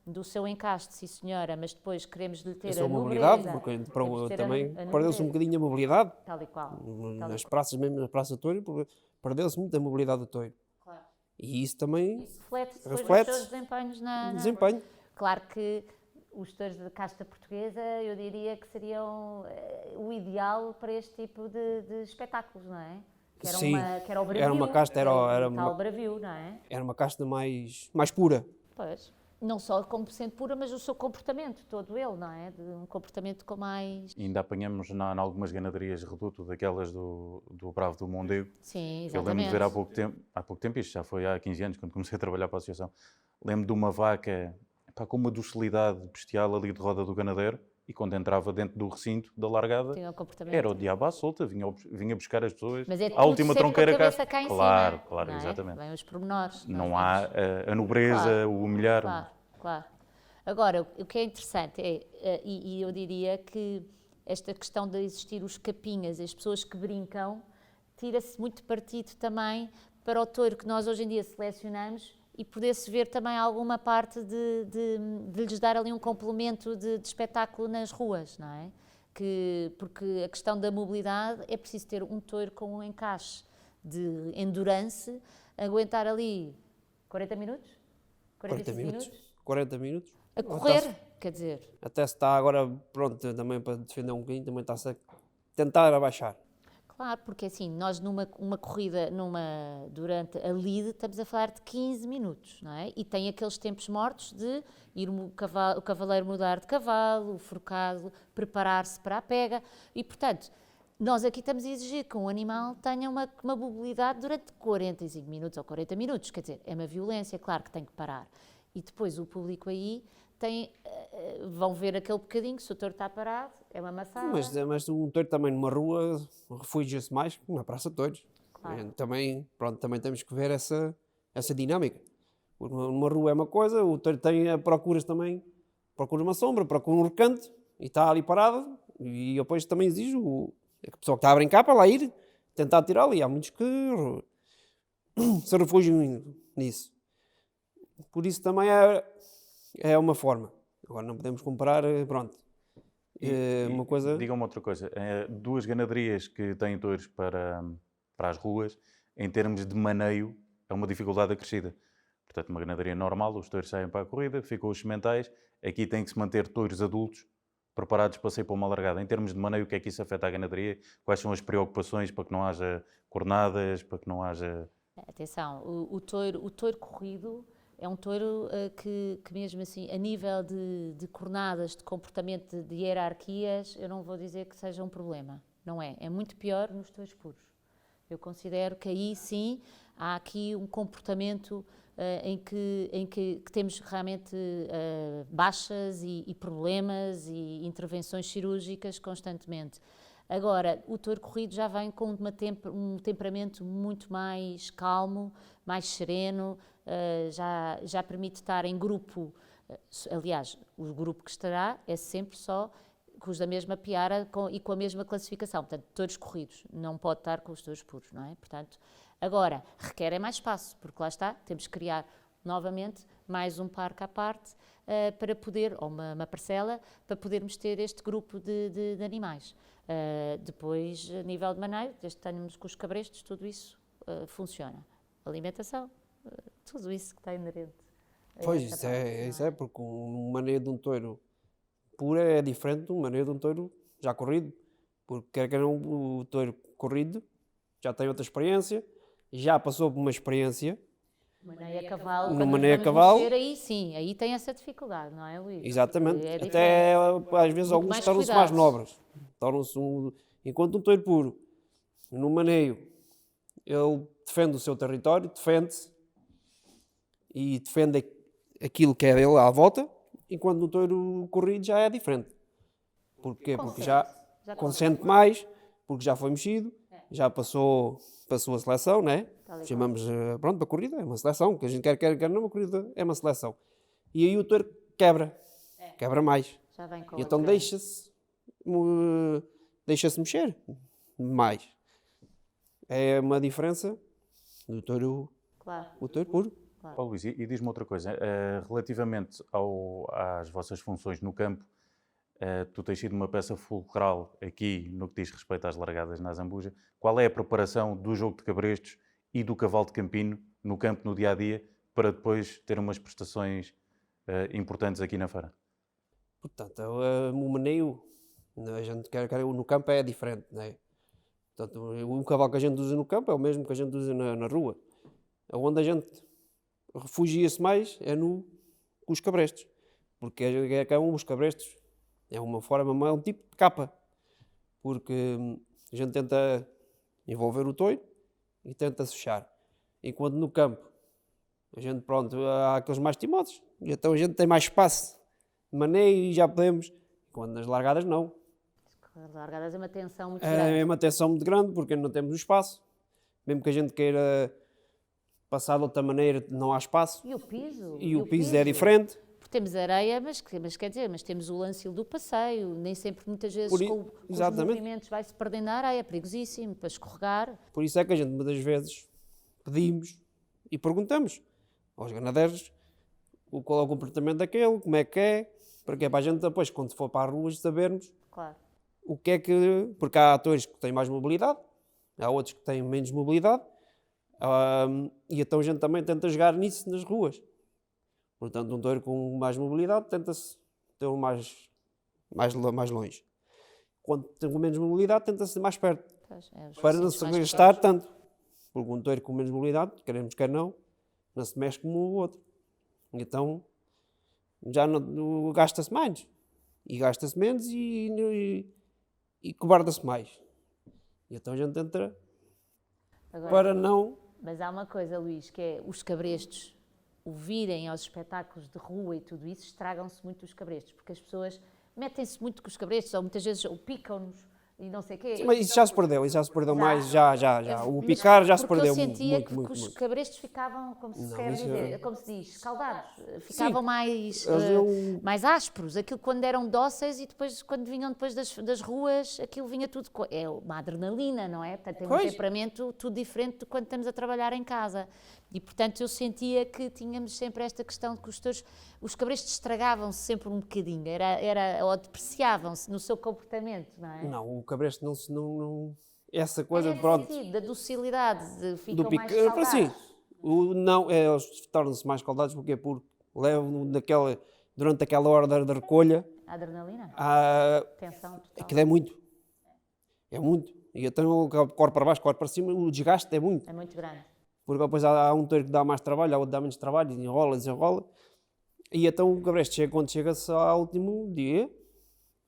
do seu encaste, sim senhora, mas depois queremos lhe ter a sua a mobilidade, nobreza, porque temos de ter também a perdeu-se nobreza. um bocadinho a mobilidade. Tal e qual. Tal Nas e qual. praças, mesmo na Praça do Touro, perdeu-se muito a mobilidade do touro. Claro. E isso também Isso reflete-se depois nos Reflete-se seus desempenhos na... desempenho. Claro que os touros da casta portuguesa, eu diria que seriam o ideal para este tipo de espetáculos, não é? Que era, Sim. Que era o bravio. Era uma casta, era o uma- tal bravio, não é? Era uma casta mais pura. Pois. Não só como sendo pura, mas o seu comportamento, todo ele, não é? De um comportamento com mais... E ainda apanhamos em algumas ganaderias reduto, daquelas do Bravo do Mondego. Sim, Eu lembro de exatamente. ver há pouco tempo, isto já foi há 15 anos, quando comecei a trabalhar para a associação, lembro de uma vaca com uma docilidade bestial ali de roda do ganadeiro, e quando entrava dentro do recinto da largada, Tinha um comportamento. era o diabo à solta, vinha buscar as pessoas, Mas é à tudo última sempre tronqueira com a cabeça cá em Claro, cima. claro, não é? exatamente. Vêm os pormenores. Não nós há vemos. a nobreza, Claro, o humilhar. Claro, claro. Agora, o que é interessante é, e eu diria que esta questão de existir os capinhas, as pessoas que brincam, tira-se muito partido também para o touro que nós hoje em dia selecionamos e poder-se ver também alguma parte de lhes dar ali um complemento de espetáculo nas ruas, não é? Porque a questão da mobilidade é preciso ter um touro com um encaixe de endurance, aguentar ali 40 minutos? 40 45 minutos. 40 minutos. A correr, quer dizer, Até se está agora, pronto, também para defender um bocadinho, também está-se a tentar abaixar. claro, porque assim, nós numa corrida, durante a lead, estamos a falar de 15 minutos, não é? E tem aqueles tempos mortos de ir o cavaleiro mudar de cavalo, o forcado preparar-se para a pega, e portanto, nós aqui estamos a exigir que um animal tenha uma mobilidade durante 45 minutos ou 40 minutos, quer dizer, é uma violência, claro que tem que parar. E depois o público aí vão ver aquele bocadinho, se o touro está parado, é uma maçada. Mas um touro também numa rua refugia-se mais que na Praça de Touros. Claro. Também temos que ver essa dinâmica. Porque numa rua é uma coisa, o touro procuras também, procura uma sombra, procura um recanto e está ali parado. E eu depois também exijo a pessoa que está a brincar para lá ir tentar tirar ali. Há muitos que se refugiam nisso. Por isso também é uma forma. Agora não podemos comparar, pronto. Uma coisa... Diga-me outra coisa, duas ganaderias que têm touros para as ruas, em termos de maneio, é uma dificuldade acrescida. Portanto, uma ganaderia normal, os touros saem para a corrida, ficam os sementais, aqui tem que se manter touros adultos preparados para sair para uma largada. Em termos de maneio, o que é que isso afeta a ganaderia? Quais são as preocupações para que não haja cornadas, para que não haja... Atenção, o touro corrido é um touro que mesmo assim, a nível de cornadas, de comportamento, de hierarquias, eu não vou dizer que seja um problema. Não é. É muito pior nos touros puros. Eu considero que aí sim há aqui um comportamento em que temos realmente baixas e problemas e intervenções cirúrgicas constantemente. Agora, o touro corrido já vem com um temperamento muito mais calmo, mais sereno, já permite estar em grupo. Aliás, o grupo que estará é sempre só com os da mesma piara e com a mesma classificação. Portanto, touros corridos, não pode estar com os touros puros, não é? Portanto, agora, requer mais espaço, porque lá está, temos que criar novamente mais um parque à parte para poder, ou uma parcela, para podermos ter este grupo de animais. Depois, a nível de maneio, desde que tenhamos com os cabrestos, tudo isso funciona. Alimentação, tudo isso que está inerente. Pois, isso é, porque o maneio de um touro puro é diferente do maneio de um touro já corrido. Porque quer que não, o touro corrido já tem outra experiência, já passou por uma experiência. Maneio a cavalo, No quando maneio a vamos cavalo. mexer, aí sim, aí tem essa dificuldade, não é, Luís? Exatamente. É Até diferente. às vezes Muito alguns mais tornam-se mais cuidados. nobres. Tornam-se enquanto um touro puro, no maneio, ele defende o seu território, defende-se e defende aquilo que é dele à volta, enquanto no touro corrido já é diferente. Porquê? Porque já consente mais, porque já foi mexido, já passou a seleção, né? Chamamos, pronto, a corrida é uma seleção, que a gente quer não, uma corrida é uma seleção. E aí o touro quebra mais. Já vem com E então outra- deixa-se mexer mais. É uma diferença do touro, Claro. o touro puro. Ó Luís, e diz-me outra coisa, relativamente às vossas funções no campo, tu tens sido uma peça fulcral aqui no que diz respeito às largadas na Zambuja. Qual é a preparação do jogo de cabrestos e do cavalo de campino no campo, no dia-a-dia, para depois ter umas prestações importantes aqui na feira? Portanto, o maneio, a gente quer no campo é diferente, né? Portanto, o cavalo que a gente usa no campo é o mesmo que a gente usa na rua. Onde a gente refugia-se mais é com os cabrestos, porque os cabrestos é uma forma, é um tipo de capa, porque a gente tenta envolver o touro e tenta fechar, enquanto no campo a gente, pronto, há aqueles mais timosos, e então a gente tem mais espaço de maneio e já podemos, enquanto nas largadas não. As largadas é uma tensão muito É grande. uma tensão muito grande porque não temos o espaço, mesmo que a gente queira passar de outra maneira, não há espaço. E o piso? E o piso é diferente. Porque temos areia, mas quer dizer, mas temos o lancil do passeio, nem sempre, muitas vezes, com os exatamente. movimentos vai-se perdendo na areia, é perigosíssimo, para escorregar. Por isso é que a gente muitas vezes pedimos e perguntamos aos ganadeiros qual é o comportamento daquele, como é que é, para a gente depois, quando for para as ruas, sabermos Claro. o que é que... Porque há atores que têm mais mobilidade, há outros que têm menos mobilidade, e então a gente também tenta jogar nisso nas ruas. Portanto, um touro com mais mobilidade tenta-se ter mais longe. Quando tem menos mobilidade, tenta-se ir mais perto, Pois, os para não recintos se mais gastar pequenos. tanto. Porque um touro com menos mobilidade, queremos quer não se mexe como o outro. Então, já gasta-se mais. E gasta-se menos e cobarda-se mais. E então a gente tenta Agora, para não... mas há uma coisa, Luís, que é os cabrestos, o virem aos espetáculos de rua e tudo isso, estragam-se muito os cabrestos, porque as pessoas metem-se muito com os cabrestos, ou muitas vezes ou picam-nos e não sei o quê. Mas isso já se perdeu mais, já. O Mas picar já se porque perdeu eu sentia muito. que os cabrestos ficavam, como se quer isso dizer, como se diz, escaldados, ficavam mais, Eles mais ásperos, aquilo quando eram dóceis e depois, quando vinham depois das ruas, aquilo vinha tudo, é uma adrenalina, não é? Portanto, tem um Pois. temperamento tudo diferente de quando estamos a trabalhar em casa. E, portanto, eu sentia que tínhamos sempre esta questão de que os cabrestos estragavam-se sempre um bocadinho, ou depreciavam-se no seu comportamento, não é? Não, o cabresto não essa coisa, Nesse pronto, sentido, da docilidade, de ficam do mais picar, saudáveis. sim. Eles tornam-se mais escaldados porque levam durante aquela hora da recolha, A adrenalina, tensão total. aquilo é muito. E então, corre para baixo, corre para cima, o desgaste é muito. É muito grande. Porque depois há um touro que dá mais trabalho, há outro que dá menos trabalho, desenrola. E então o cabresto quando chega-se ao último dia,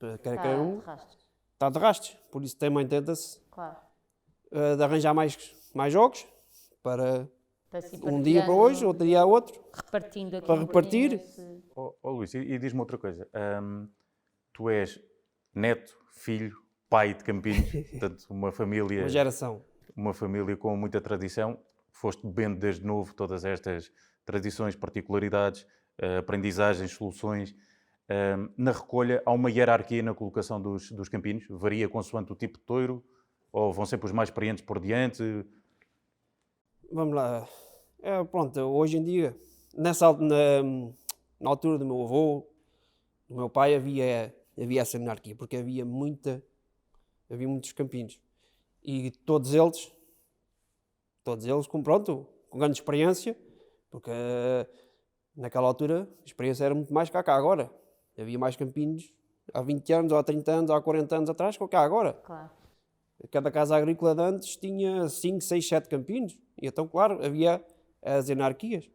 está de rastros. Por isso também tenta-se Claro. de arranjar mais jogos para Se ir um dia para partilhando, hoje, outro dia a outro. repartindo aqui para um repartir. bocadinho esse- Ó Luís, e diz-me outra coisa. Tu és neto, filho, pai de Campinos, portanto, Uma geração. uma família com muita tradição. Foste bebendo desde novo todas estas tradições, particularidades, aprendizagens, soluções. Na recolha, há uma hierarquia na colocação dos campinos? Varia consoante o tipo de touro? Ou vão sempre os mais experientes por diante? Vamos lá. Pronto, hoje em dia, na altura do meu avô, do meu pai, havia essa anarquia, porque havia muitos campinos. E todos eles com grande experiência, porque naquela altura a experiência era muito mais que há cá agora. Havia mais campinos há 20 anos, ou há 30 anos, ou há 40 anos atrás que há agora. Claro. Cada casa agrícola de antes tinha 5, 6, 7 campinos. E então, claro, havia as anarquias.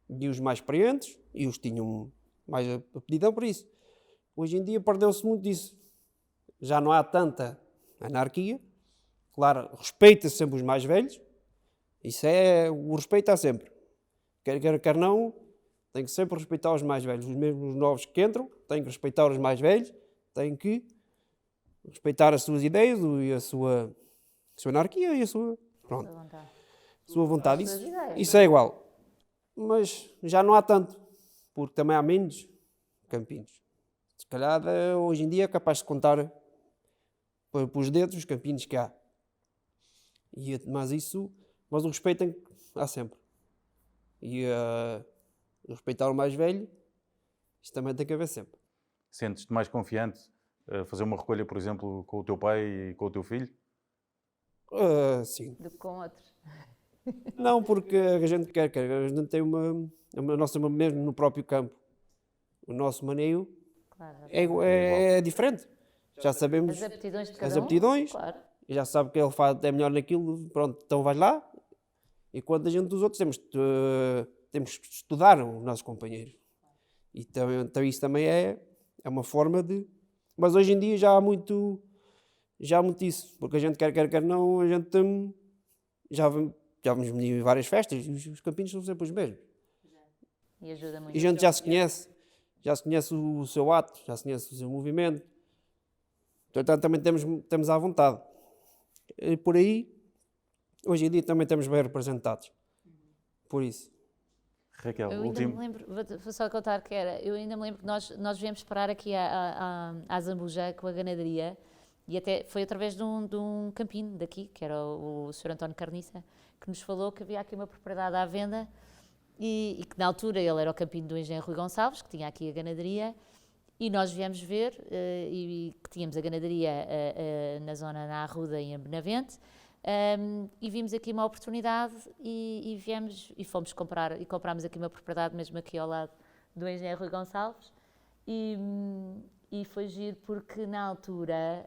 E os mais experientes, e os que tinham mais aptidão por isso. Hoje em dia perdeu-se muito disso. já não há tanta anarquia. Claro, respeita-se sempre os mais velhos. Isso é, o respeito há sempre. Quer não, tem que sempre respeitar os mais velhos. Os mesmos novos que entram, têm que respeitar os mais velhos, têm que respeitar as suas ideias e a sua anarquia e a sua, pronto, sua vontade. Isso é igual. Mas já não há tanto, porque também há menos campinos. Se calhar hoje em dia é capaz de contar pelos dedos os campinos que há. Mas o respeito há sempre. E respeitar o mais velho, isto também tem que haver sempre. Sentes-te mais confiante a fazer uma recolha, por exemplo, com o teu pai e com o teu filho? Sim. Do que com outros. Não, porque a gente quer. A gente tem a nossa, mesmo no próprio campo. O nosso maneio Claro, é diferente. Já sabemos as aptidões de as cada um. aptidões, Claro. e já sabe que ele é melhor naquilo, pronto, então vais lá. E quando a gente dos outros temos que estudar os nossos companheiros. E então isso também é uma forma de... Mas hoje em dia já há muito isso, porque a gente quer não, a gente já vamos em várias festas e os campinos são sempre os mesmos. E ajuda muito. E a gente já se conhece o seu ato, já se conhece o seu movimento. Portanto, também temos à vontade. E por aí, hoje em dia também estamos bem representados. Por isso. Raquel, Eu ainda me lembro, vou só contar que eu ainda me lembro que nós viemos parar aqui à Zambuja com a ganaderia e até foi através de um campino daqui, que era o Sr. António Carniça, que nos falou que havia aqui uma propriedade à venda e que na altura ele era o campino do engenheiro Rui Gonçalves, que tinha aqui a ganaderia, e nós viemos ver e que tínhamos a ganaderia na zona na Arruda e em Benavente. E vimos aqui uma oportunidade e viemos e fomos comprar e comprámos aqui uma propriedade mesmo aqui ao lado do engenheiro Rui Gonçalves e foi giro porque na altura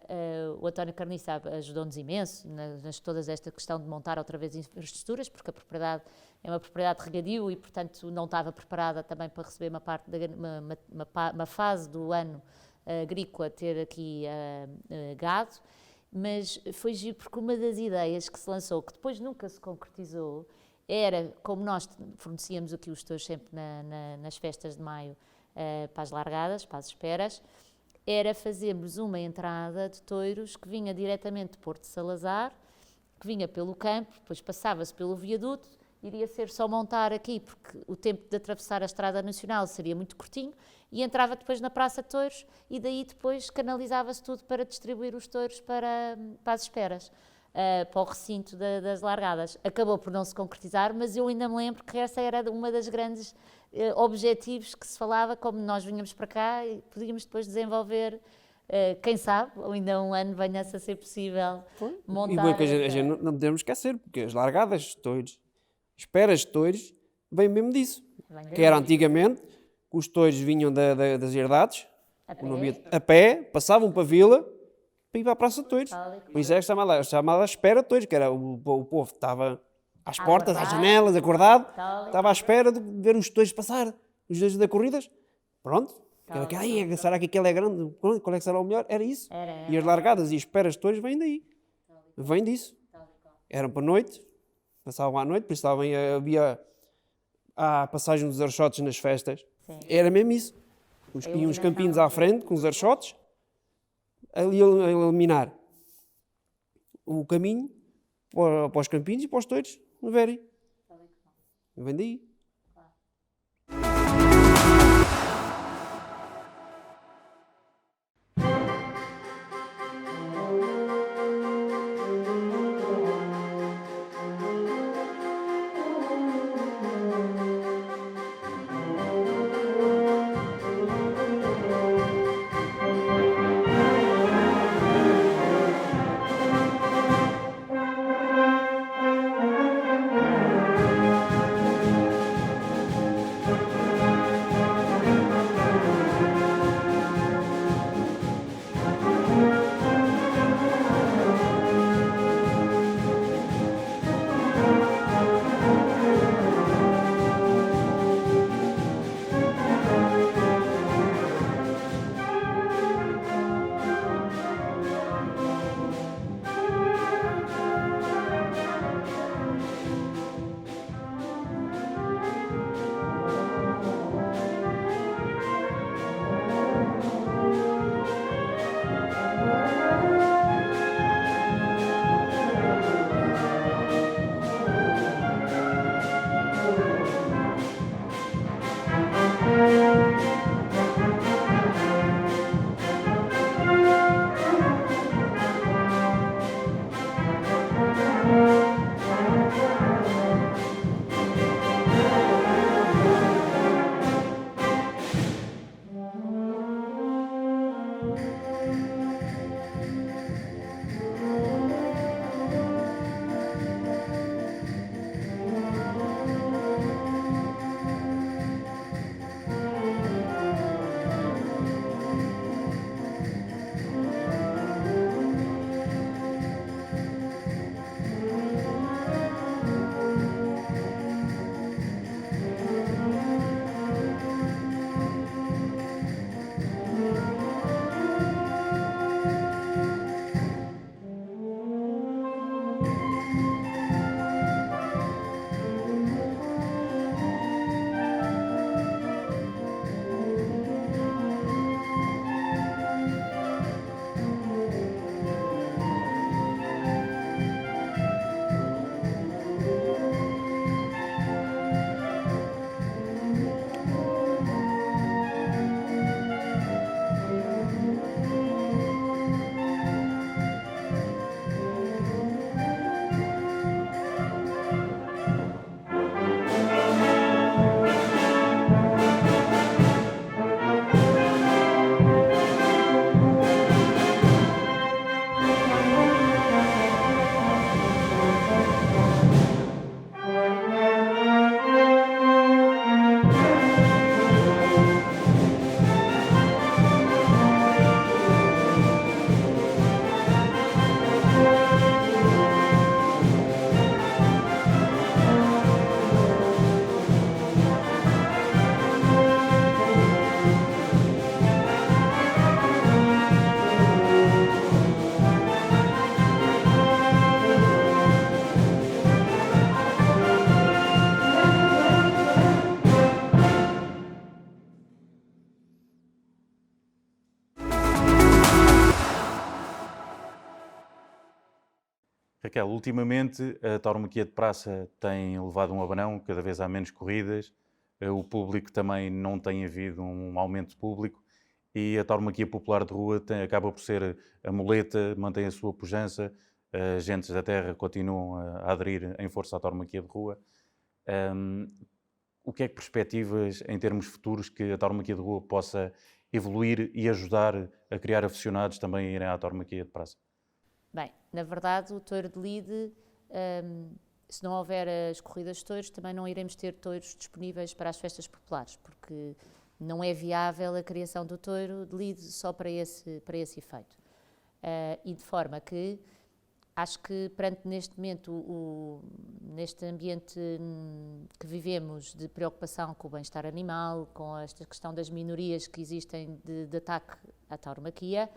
o António Carniça ajudou-nos imenso nas todas esta questão de montar outra vez infraestruturas, porque a propriedade é uma propriedade de regadio e portanto não estava preparada também para receber uma fase do ano agrícola ter aqui gado. Mas foi giro porque uma das ideias que se lançou, que depois nunca se concretizou, era, como nós fornecíamos aqui os touros sempre nas festas de maio para as largadas, para as esperas, era fazermos uma entrada de touros que vinha diretamente de Porto de Salazar, que vinha pelo campo, depois passava-se pelo viaduto, iria ser só montar aqui, porque o tempo de atravessar a Estrada Nacional seria muito curtinho, e entrava depois na Praça de Touros e daí depois canalizava-se tudo para distribuir os touros para as esperas, para o recinto das largadas. Acabou por não se concretizar, mas eu ainda me lembro que essa era uma das grandes objetivos que se falava, como nós vinhamos para cá e podíamos depois desenvolver, quem sabe, ou ainda um ano venha-se a ser possível montar... E bem que a gente não podemos esquecer, porque as largadas de touros, esperas de touros, vem mesmo disso. Que era antigamente... Os touros vinham das herdades, a pé, passavam para a vila para ir para a Praça de Touros. Por isso é que chamada espera de touros, que era o povo estava às portas, às janelas, acordado, estava à espera de ver os touros passar, os dias da corridas. Pronto. Será que aquele é grande? Qual é que será o melhor? Era isso. E as largadas e as esperas de touros vêm daí. Vêm disso. Eram para a noite, passavam à noite, por isso havia a passagem dos archotes nas festas. Sim. Era mesmo isso. Iam uns campinhos à frente, com os archotes, ali a iluminar o caminho para os campinhos e para os touros no verem. Vem daí. Raquel, ultimamente a tauromaquia de praça tem levado um abanão, cada vez há menos corridas, o público também não tem havido um aumento de público e a tauromaquia popular de rua acaba por ser a muleta, mantém a sua pujança, as gentes da terra continuam a aderir em força à tauromaquia de rua. O que é que perspectivas em termos futuros que a tauromaquia de rua possa evoluir e ajudar a criar aficionados também a irem à tauromaquia de praça? Bem, na verdade, o touro de lide, se não houver as corridas de touros, também não iremos ter touros disponíveis para as festas populares, porque não é viável a criação do touro de lide só para esse efeito. E de forma que acho que perante neste momento, neste ambiente que vivemos de preocupação com o bem-estar animal, com esta questão das minorias que existem de ataque à tauromaquia,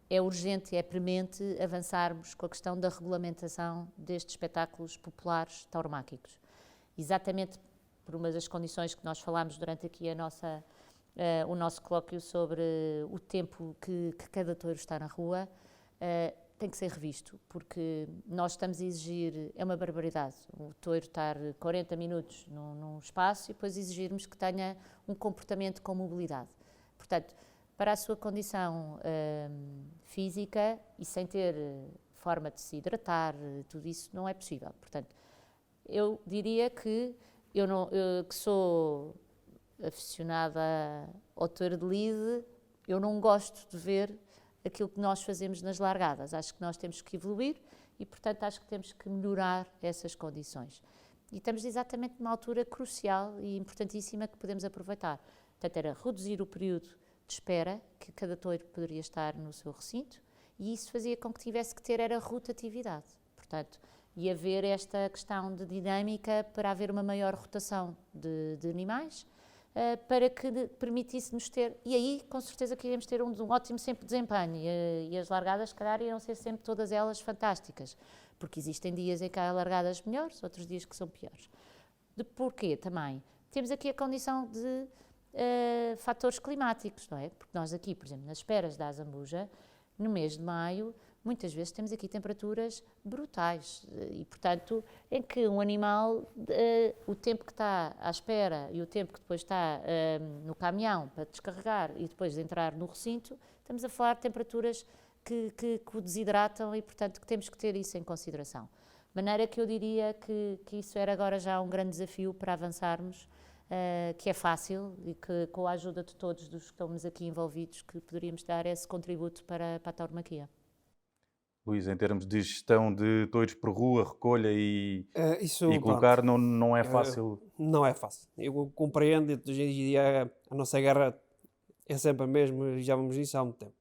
é urgente, é premente avançarmos com a questão da regulamentação destes espetáculos populares tauromáquicos. Exatamente por uma das condições que nós falámos durante aqui o nosso colóquio sobre o tempo que cada touro está na rua, tem que ser revisto, porque nós estamos a exigir, é uma barbaridade, o touro estar 40 minutos num espaço e depois exigirmos que tenha um comportamento com mobilidade. Portanto, para a sua condição física e sem ter forma de se hidratar, tudo isso não é possível. Portanto, eu diria que eu que sou aficionada ao touro de lide, eu não gosto de ver aquilo que nós fazemos nas largadas. Acho que nós temos que evoluir e, portanto, acho que temos que melhorar essas condições. E estamos exatamente numa altura crucial e importantíssima que podemos aproveitar. Portanto, era reduzir o período de espera que cada touro poderia estar no seu recinto e isso fazia com que tivesse que ter rotatividade. Portanto, e haver esta questão de dinâmica para haver uma maior rotação de animais, para que permitisse-nos ter, e aí com certeza que iremos ter um ótimo sempre desempenho e as largadas, se calhar, irão ser sempre todas elas fantásticas, porque existem dias em que há largadas melhores, outros dias que são piores. Porquê também? Temos aqui a condição de fatores climáticos, não é? Porque nós aqui, por exemplo, nas esperas da Azambuja, no mês de maio, muitas vezes temos aqui temperaturas brutais e, portanto, em que um animal, o tempo que está à espera e o tempo que depois está no caminhão para descarregar e depois de entrar no recinto, estamos a falar de temperaturas que o desidratam e, portanto, que temos que ter isso em consideração. De maneira que eu diria que isso era agora já um grande desafio para avançarmos, que é fácil e que, com a ajuda de todos os que estamos aqui envolvidos, que poderíamos dar esse contributo para a tauromaquia. Luís, em termos de gestão de touros por rua, recolha e Isso, colocar, não é fácil? Não é fácil. Eu compreendo, hoje em dia a nossa guerra é sempre a mesma e já vamos nisso há muito tempo.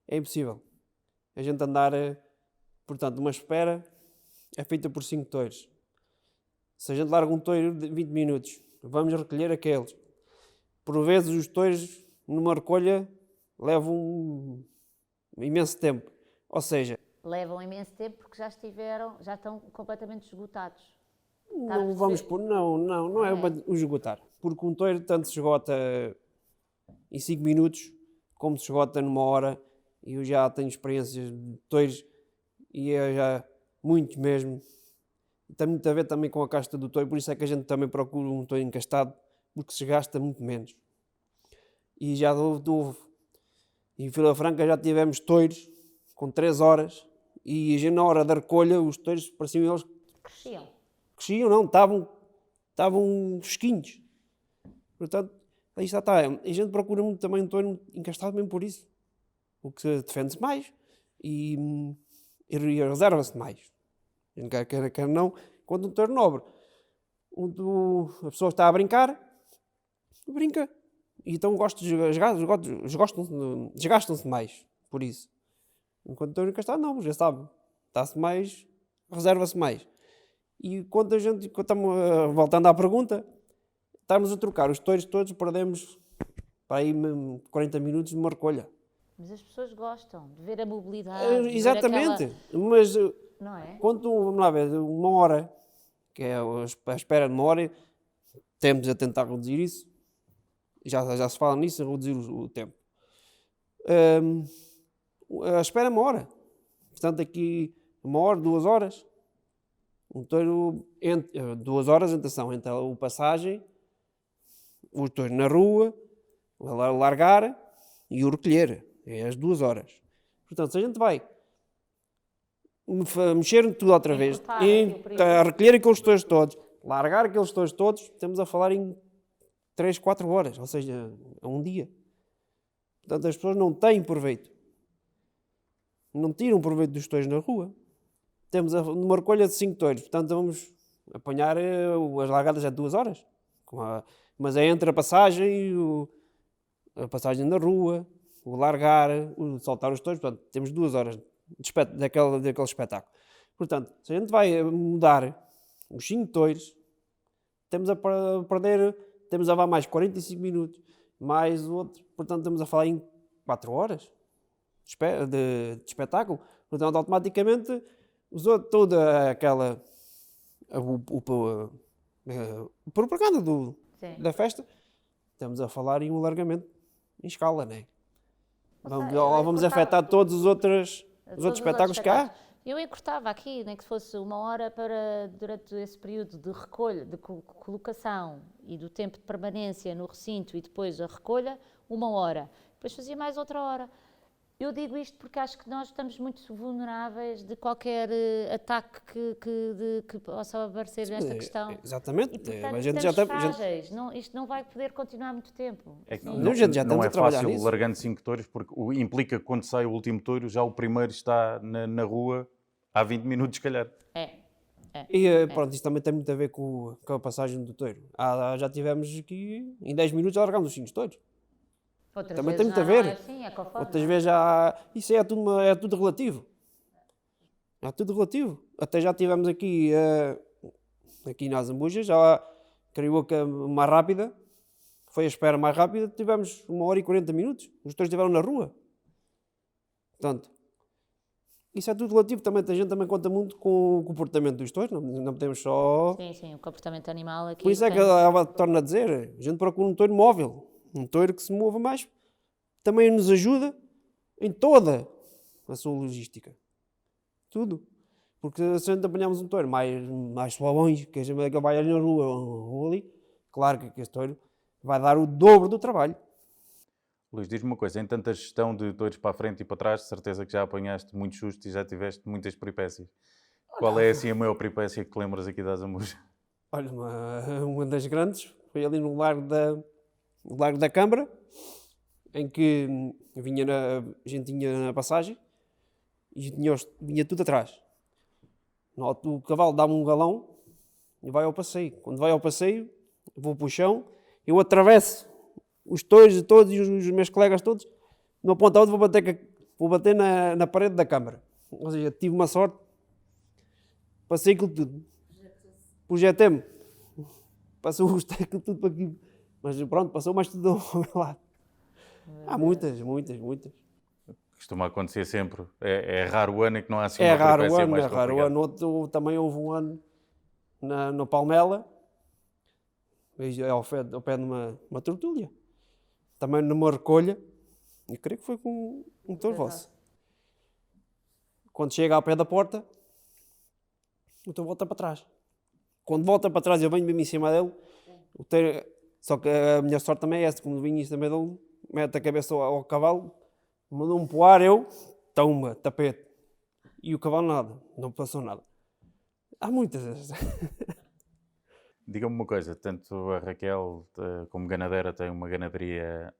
É impossível. A gente andar, portanto, uma espera é feita por 5 touros. Se a gente larga um touro de 20 minutos, vamos recolher aqueles. Por vezes os touros numa recolha levam um imenso tempo. Ou seja, levam imenso tempo porque já estão completamente esgotados. Não vamos por, não é o esgotar. Porque um touro tanto se esgota em 5 minutos como se esgota numa hora. E eu já tenho experiências de touros e é já muitos mesmo. E tem muito a ver também com a casta do touro, por isso é que a gente também procura um touro encastado, porque se gasta muito menos. E já em Vila Franca já tivemos touros com 3 horas e já na hora da recolha os touros pareciam eles cresciam não, estavam fresquinhos. Portanto, aí está. A gente procura muito também um touro encastado mesmo por isso. O que defende-se mais e reserva-se mais. Quer não, quando um touro nobre, a pessoa está a brincar, brinca. E então desgastam-se mais por isso. Enquanto o touro encastado, não, já sabe, está-se mais, reserva-se mais. E quando estamos voltando à pergunta, estamos a trocar os touros todos, perdemos para aí 40 minutos numa recolha. Mas as pessoas gostam de ver a mobilidade. Exatamente, mas não é? quando, vamos lá ver, uma hora, que é a espera de uma hora, temos a tentar reduzir isso, já se fala nisso, reduzir o tempo. A espera é uma hora, portanto aqui 1 hora, 2 horas. Um touro, 2 horas, atenção, entre a passagem, o touro na rua, o largar e o recolher. É as 2 horas. Portanto, se a gente vai mexer tudo outra vez, a recolher aqueles touros todos, largar aqueles touros todos, estamos a falar em 3, 4 horas, ou seja, a um dia. Portanto, as pessoas não têm proveito. Não tiram proveito dos touros na rua. Temos uma recolha de 5 touros, portanto vamos apanhar as largadas a 2 horas. Mas é entre a passagem, a passagem na rua, o largar, o soltar os touros, portanto temos 2 horas daquele espetáculo. Portanto, se a gente vai mudar os 5 touros, temos a perder, temos a levar mais 45 minutos, mais o outro, portanto estamos a falar em 4 horas de espetáculo. Portanto, automaticamente toda aquela propaganda da festa, estamos a falar em um alargamento em escala, não é? Vamos afetar todos os outros espetáculos que há. Eu encurtava aqui, nem que fosse 1 hora para, durante esse período de recolha, de colocação e do tempo de permanência no recinto e depois a recolha, 1 hora. Depois fazia mais outra hora. Eu digo isto porque acho que nós estamos muito vulneráveis de qualquer ataque que possa aparecer nesta questão. Exatamente. E, portanto, a gente estamos frágeis. Isto não vai poder continuar muito tempo. Não é fácil largando 5 touros, porque implica que quando sai o último touro, já o primeiro está na rua há 20 minutos, se calhar. Pronto, isso também tem muito a ver com a passagem do touro. Já tivemos aqui, em 10 minutos já largámos os 5 touros. Outras também vezes tem muito a ver. É assim, é conforme, outras vezes já. Isso é tudo relativo. É tudo relativo. Até já tivemos aqui na Zambuja, já criou a mais rápida, foi a espera mais rápida, tivemos 1 hora e 40 minutos. Os touros estiveram na rua. Portanto, isso é tudo relativo. Também, a gente também conta muito com o comportamento dos touros, não podemos só. Sim, o comportamento animal aqui. Por isso é que ela torna a dizer: a gente procura um touro móvel. Um touro que se mova mais, também nos ajuda em toda a sua logística. Tudo. Porque se a gente apanharmos um touro mais suavões, que a gente vai ali na rua ou ali, claro que esse touro vai dar o dobro do trabalho. Luís, diz-me uma coisa, em tanta gestão de touros para a frente e para trás, de certeza que já apanhaste muitos sustos e já tiveste muitas peripécias. Qual é assim a maior peripécia que te lembras aqui da Zambuja? Olha, uma das grandes foi ali no Largo da Câmara, em que a gente tinha na passagem e vinha tudo atrás. O cavalo dá-me um galão e vai ao passeio. Quando vai ao passeio, eu vou para o chão, eu atravesso os touros todos e os meus colegas todos, de uma ponta a outra vou bater na parede da Câmara. Ou seja, tive uma sorte, passei aquilo tudo. Projetei-me, passou aquilo tudo para aqui. Mas pronto, passou mais tudo ao meu lado. Há muitas. Costuma acontecer sempre. É raro o ano em que não há assim uma peripécia mais complicada. É raro o ano. Também houve um ano no Palmela, ao pé de uma tertúlia. Também numa recolha. E creio que foi com um touro vosso. Quando chega ao pé da porta, o touro volta para trás. Quando volta para trás, eu venho mesmo em cima dele. O touro... Só que a minha sorte também é essa, como vinha também dele, mete a cabeça ao cavalo, mandou-me para o ar, toma, tapete. E o cavalo nada, não passou nada. Há muitas. Diga-me uma coisa, tanto a Raquel como ganadeira têm uma ganaderia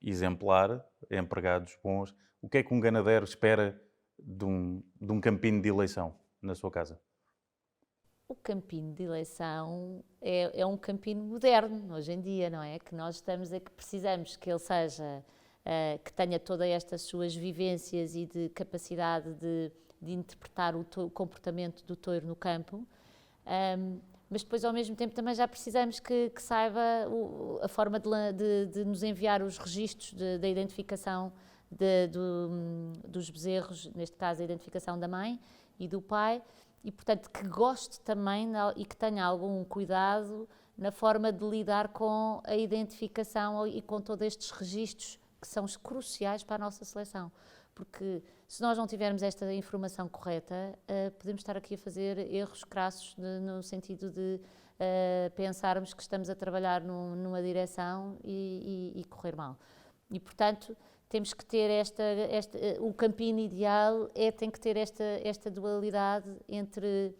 exemplar, empregados bons. O que é que um ganadeiro espera de um campino de eleição na sua casa? O campino de eleição é um campino moderno, hoje em dia, não é? Que nós que precisamos que ele seja, que tenha todas estas suas vivências e de capacidade de interpretar o comportamento do touro no campo, mas depois, ao mesmo tempo, também já precisamos que saiba a forma de nos enviar os registros da identificação dos bezerros, neste caso a identificação da mãe e do pai, e, portanto, que goste também e que tenha algum cuidado na forma de lidar com a identificação e com todos estes registros que são cruciais para a nossa seleção. Porque se nós não tivermos esta informação correta, podemos estar aqui a fazer erros crassos no sentido de pensarmos que estamos a trabalhar numa direção e correr mal. E, portanto, temos que ter o campino ideal tem que ter esta dualidade entre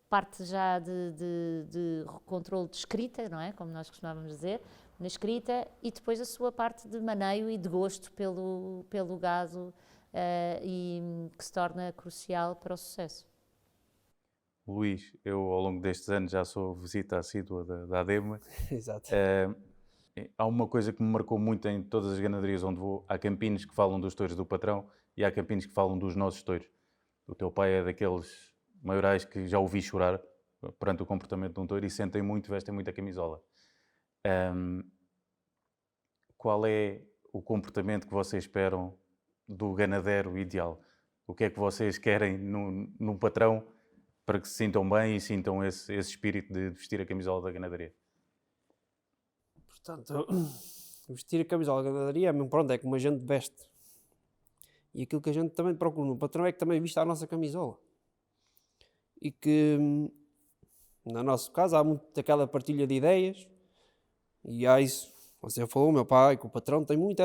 parte já de controle de escrita, não é? Como nós costumávamos dizer, na escrita, e depois a sua parte de maneio e de gosto pelo gado e que se torna crucial para o sucesso. Luís, eu ao longo destes anos já sou visita assídua da ADEMA. Exato. Há uma coisa que me marcou muito em todas as ganaderias onde vou. Há campinos que falam dos touros do patrão e há campinos que falam dos nossos touros. O teu pai é daqueles maiorais que já ouvi chorar perante o comportamento de um touro e sentem muito, vestem muito a camisola. Qual é o comportamento que vocês esperam do ganadeiro ideal? O que é que vocês querem num patrão para que se sintam bem e sintam esse espírito de vestir a camisola da ganadaria? Portanto, vestir a camisola da ganadaria, pronto, é como a gente veste. E aquilo que a gente também procura no patrão é que também vista a nossa camisola. E que, no nosso caso, há muito daquela partilha de ideias. E há isso, você falou, meu pai, que o patrão tem muito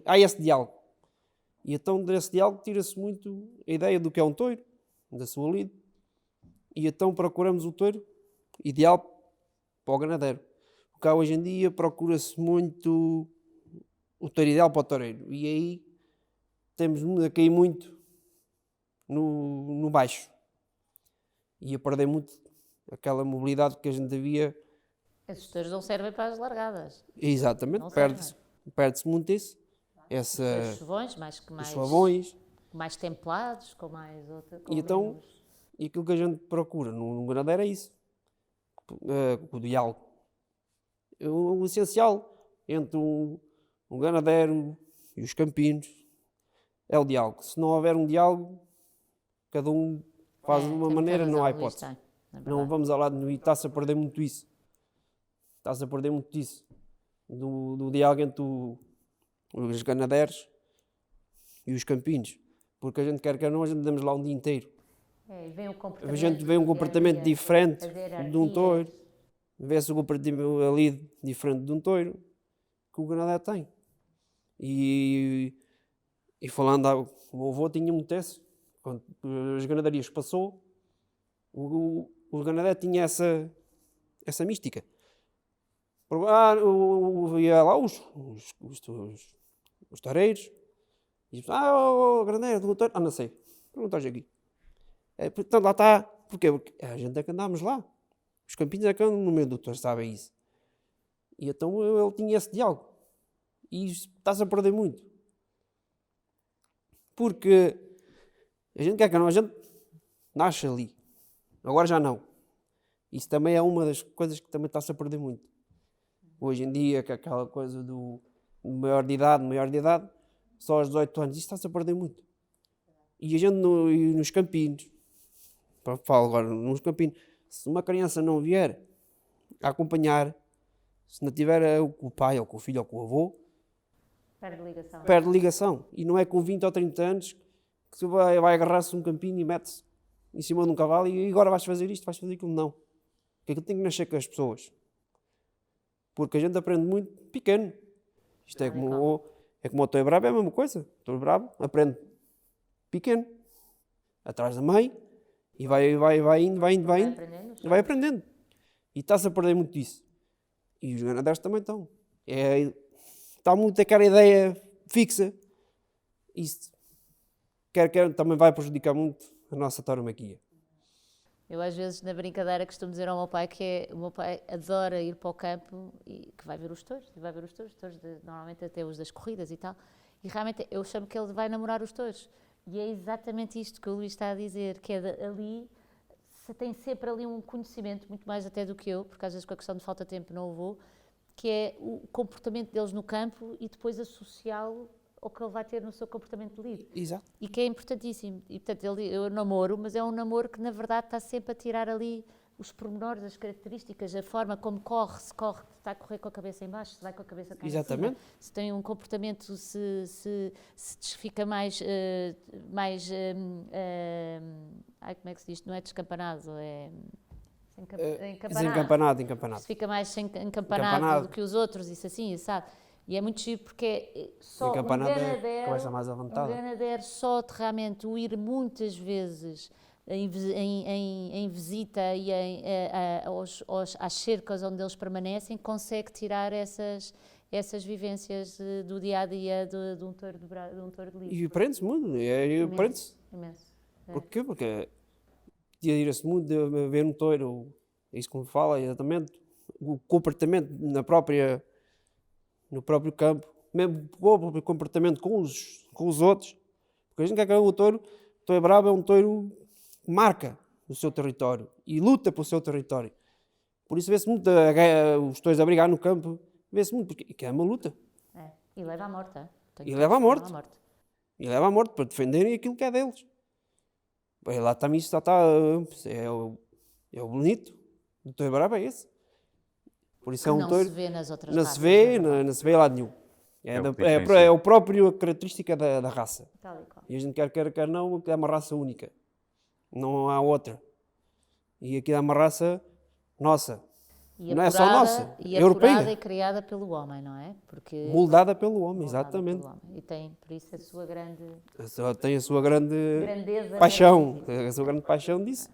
há esse diálogo. E então desse diálogo tira-se muito a ideia do que é um touro, da sua lide. E então procuramos o touro ideal para o ganadeiro. Porque hoje em dia procura-se muito o touro ideal para o toureiro. E aí temos a cair muito no baixo. E a perder muito aquela mobilidade que a gente havia. Esses touros não servem para as largadas. Exatamente, perde-se muito isso. Os chavões, mais templados, com mais outra coisa. E então, aquilo que a gente procura no ganadeiro é isso. O diálogo. O essencial entre um ganadeiro e os campinos é o diálogo. Se não houver um diálogo, cada um faz de uma maneira, não há hipótese. Não vamos ao lado e está-se a perder muito isso. Está-se a perder muito disso. Do diálogo entre os ganadeiros e os campinos. Porque a gente quer que não, a gente andamos lá um dia inteiro. A gente vê um comportamento diferente de um touro. Vê-se o comportamento ali diferente de um touro que o ganadeiro tem. E falando, o meu avô tinha muito esse. Quando as ganaderias passou, o ganadeiro tinha essa mística. Ia lá os toureiros e dizem, o ganadeiro do touro, não sei, perguntas aqui. Portanto, lá está, porquê? Porque a gente é que andámos lá. Os campinhos é que andam no meio do touro, sabem isso. E então ele tinha esse diálogo. E está-se a perder muito. Porque a gente quer que não, a gente nasce ali. Agora já não. Isso também é uma das coisas que também está-se a perder muito. Hoje em dia, que aquela coisa do maior de idade, só aos 18 anos, isso está-se a perder muito. E a gente nos campinos, falo agora nos campinos, se uma criança não vier a acompanhar, se não tiver o pai, ou com o filho, ou com o avô, perde ligação. E não é com 20 ou 30 anos que você vai agarrar-se um campinho e mete-se em cima de um cavalo e agora vais fazer isto, vais fazer aquilo. Não. Porque aquilo tem que nascer com as pessoas. Porque a gente aprende muito pequeno. Isto é como o touro bravo, é a mesma coisa. O touro bravo aprende pequeno, atrás da mãe, e vai indo, e vai aprendendo. E está-se a perder muito disso. E os ganadeiros também estão. Está muito aquela ideia fixa. Isso também vai prejudicar muito a nossa tauromaquia. Eu às vezes na brincadeira costumo dizer ao meu pai que o meu pai adora ir para o campo e que vai ver os touros, normalmente até os das corridas e tal, e realmente eu chamo que ele vai namorar os touros. E é exatamente isto que o Luís está a dizer, que é ali, se tem sempre ali um conhecimento, muito mais até do que eu, porque às vezes com a questão de falta de tempo não o vou, que é o comportamento deles no campo e depois associá-lo ao que ele vai ter no seu comportamento de líder. Exato. E que é importantíssimo. E portanto, eu namoro, mas é um namoro que na verdade está sempre a tirar ali os pormenores, as características, a forma como corre, se está a correr com a cabeça em baixo, se vai com a cabeça cá em Exatamente. cima, se tem um comportamento, se fica mais, como é que se diz? Não é descampanado, é Desencampanado. se fica mais encampanado do que os outros, isso assim, sabe? E é muito giro porque é só um Encampanado é ganadeiro, conversa mais um avançada. ganadeiro só de realmente o ir muitas vezes em visita e às cercas onde eles permanecem, consegue tirar essas vivências do dia-a-dia de um touro de livro. E aprende-se muito. Aprende-se. Imenso. Porquê? Porque tira-se muito de ver um touro, é isso que me fala, exatamente, o comportamento no próprio campo, mesmo o próprio comportamento com os outros. Porque a gente quer que o touro bravo é um touro que marca o seu território e luta pelo seu território. Por isso vê-se muito os touros a brigar no campo, vê-se muito, porque é uma luta. É. E leva à morte. E leva à morte. E leva à morte para defenderem aquilo que é deles. Bem, lá também está, é o bonito do touro bravo, é esse. Por isso Que é um não touro. se vê nas outras Não raças. se vê, na verdade. não se vê lá nenhum. É o que diferencia. É a própria característica da raça. Tal e qual. E a gente quer não, é uma raça única. Não há outra. E aqui é uma raça nossa. E Não é só nossa, e é europeia. apurada e criada pelo homem, não é? Porque Moldada pelo homem, moldada exatamente. pelo homem. E tem, por isso, a sua grande Tem a sua grande grandeza. paixão. A sua grande paixão disso.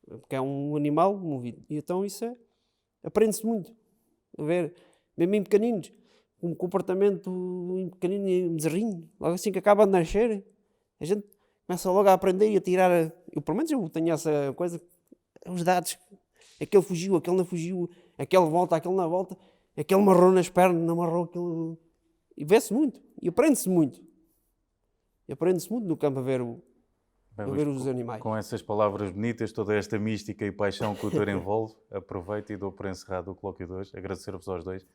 Porque é um animal movido. E então isso aprende-se muito. A ver, mesmo em pequeninos, um comportamento em pequenino e bezerrinho, logo assim que acaba de nascer, a gente começa logo a aprender e a tirar. Eu, pelo menos, eu tenho essa coisa, os dados. Aquele fugiu, aquele não fugiu, aquele volta, aquele não volta, aquele marrou nas pernas, não marrou, aquele. E vê-se muito, e aprende-se muito. E aprende-se muito no campo a ver, os animais. Com essas palavras bonitas, toda esta mística e paixão que o touro envolve, aproveito e dou por encerrado o colóquio de hoje. Agradecer-vos aos dois.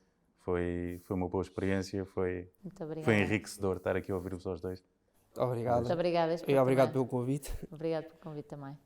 Foi uma boa experiência, foi enriquecedor estar aqui a ouvir-vos aos dois. Obrigado. Muito obrigada. E obrigado pelo convite. Obrigado pelo convite também.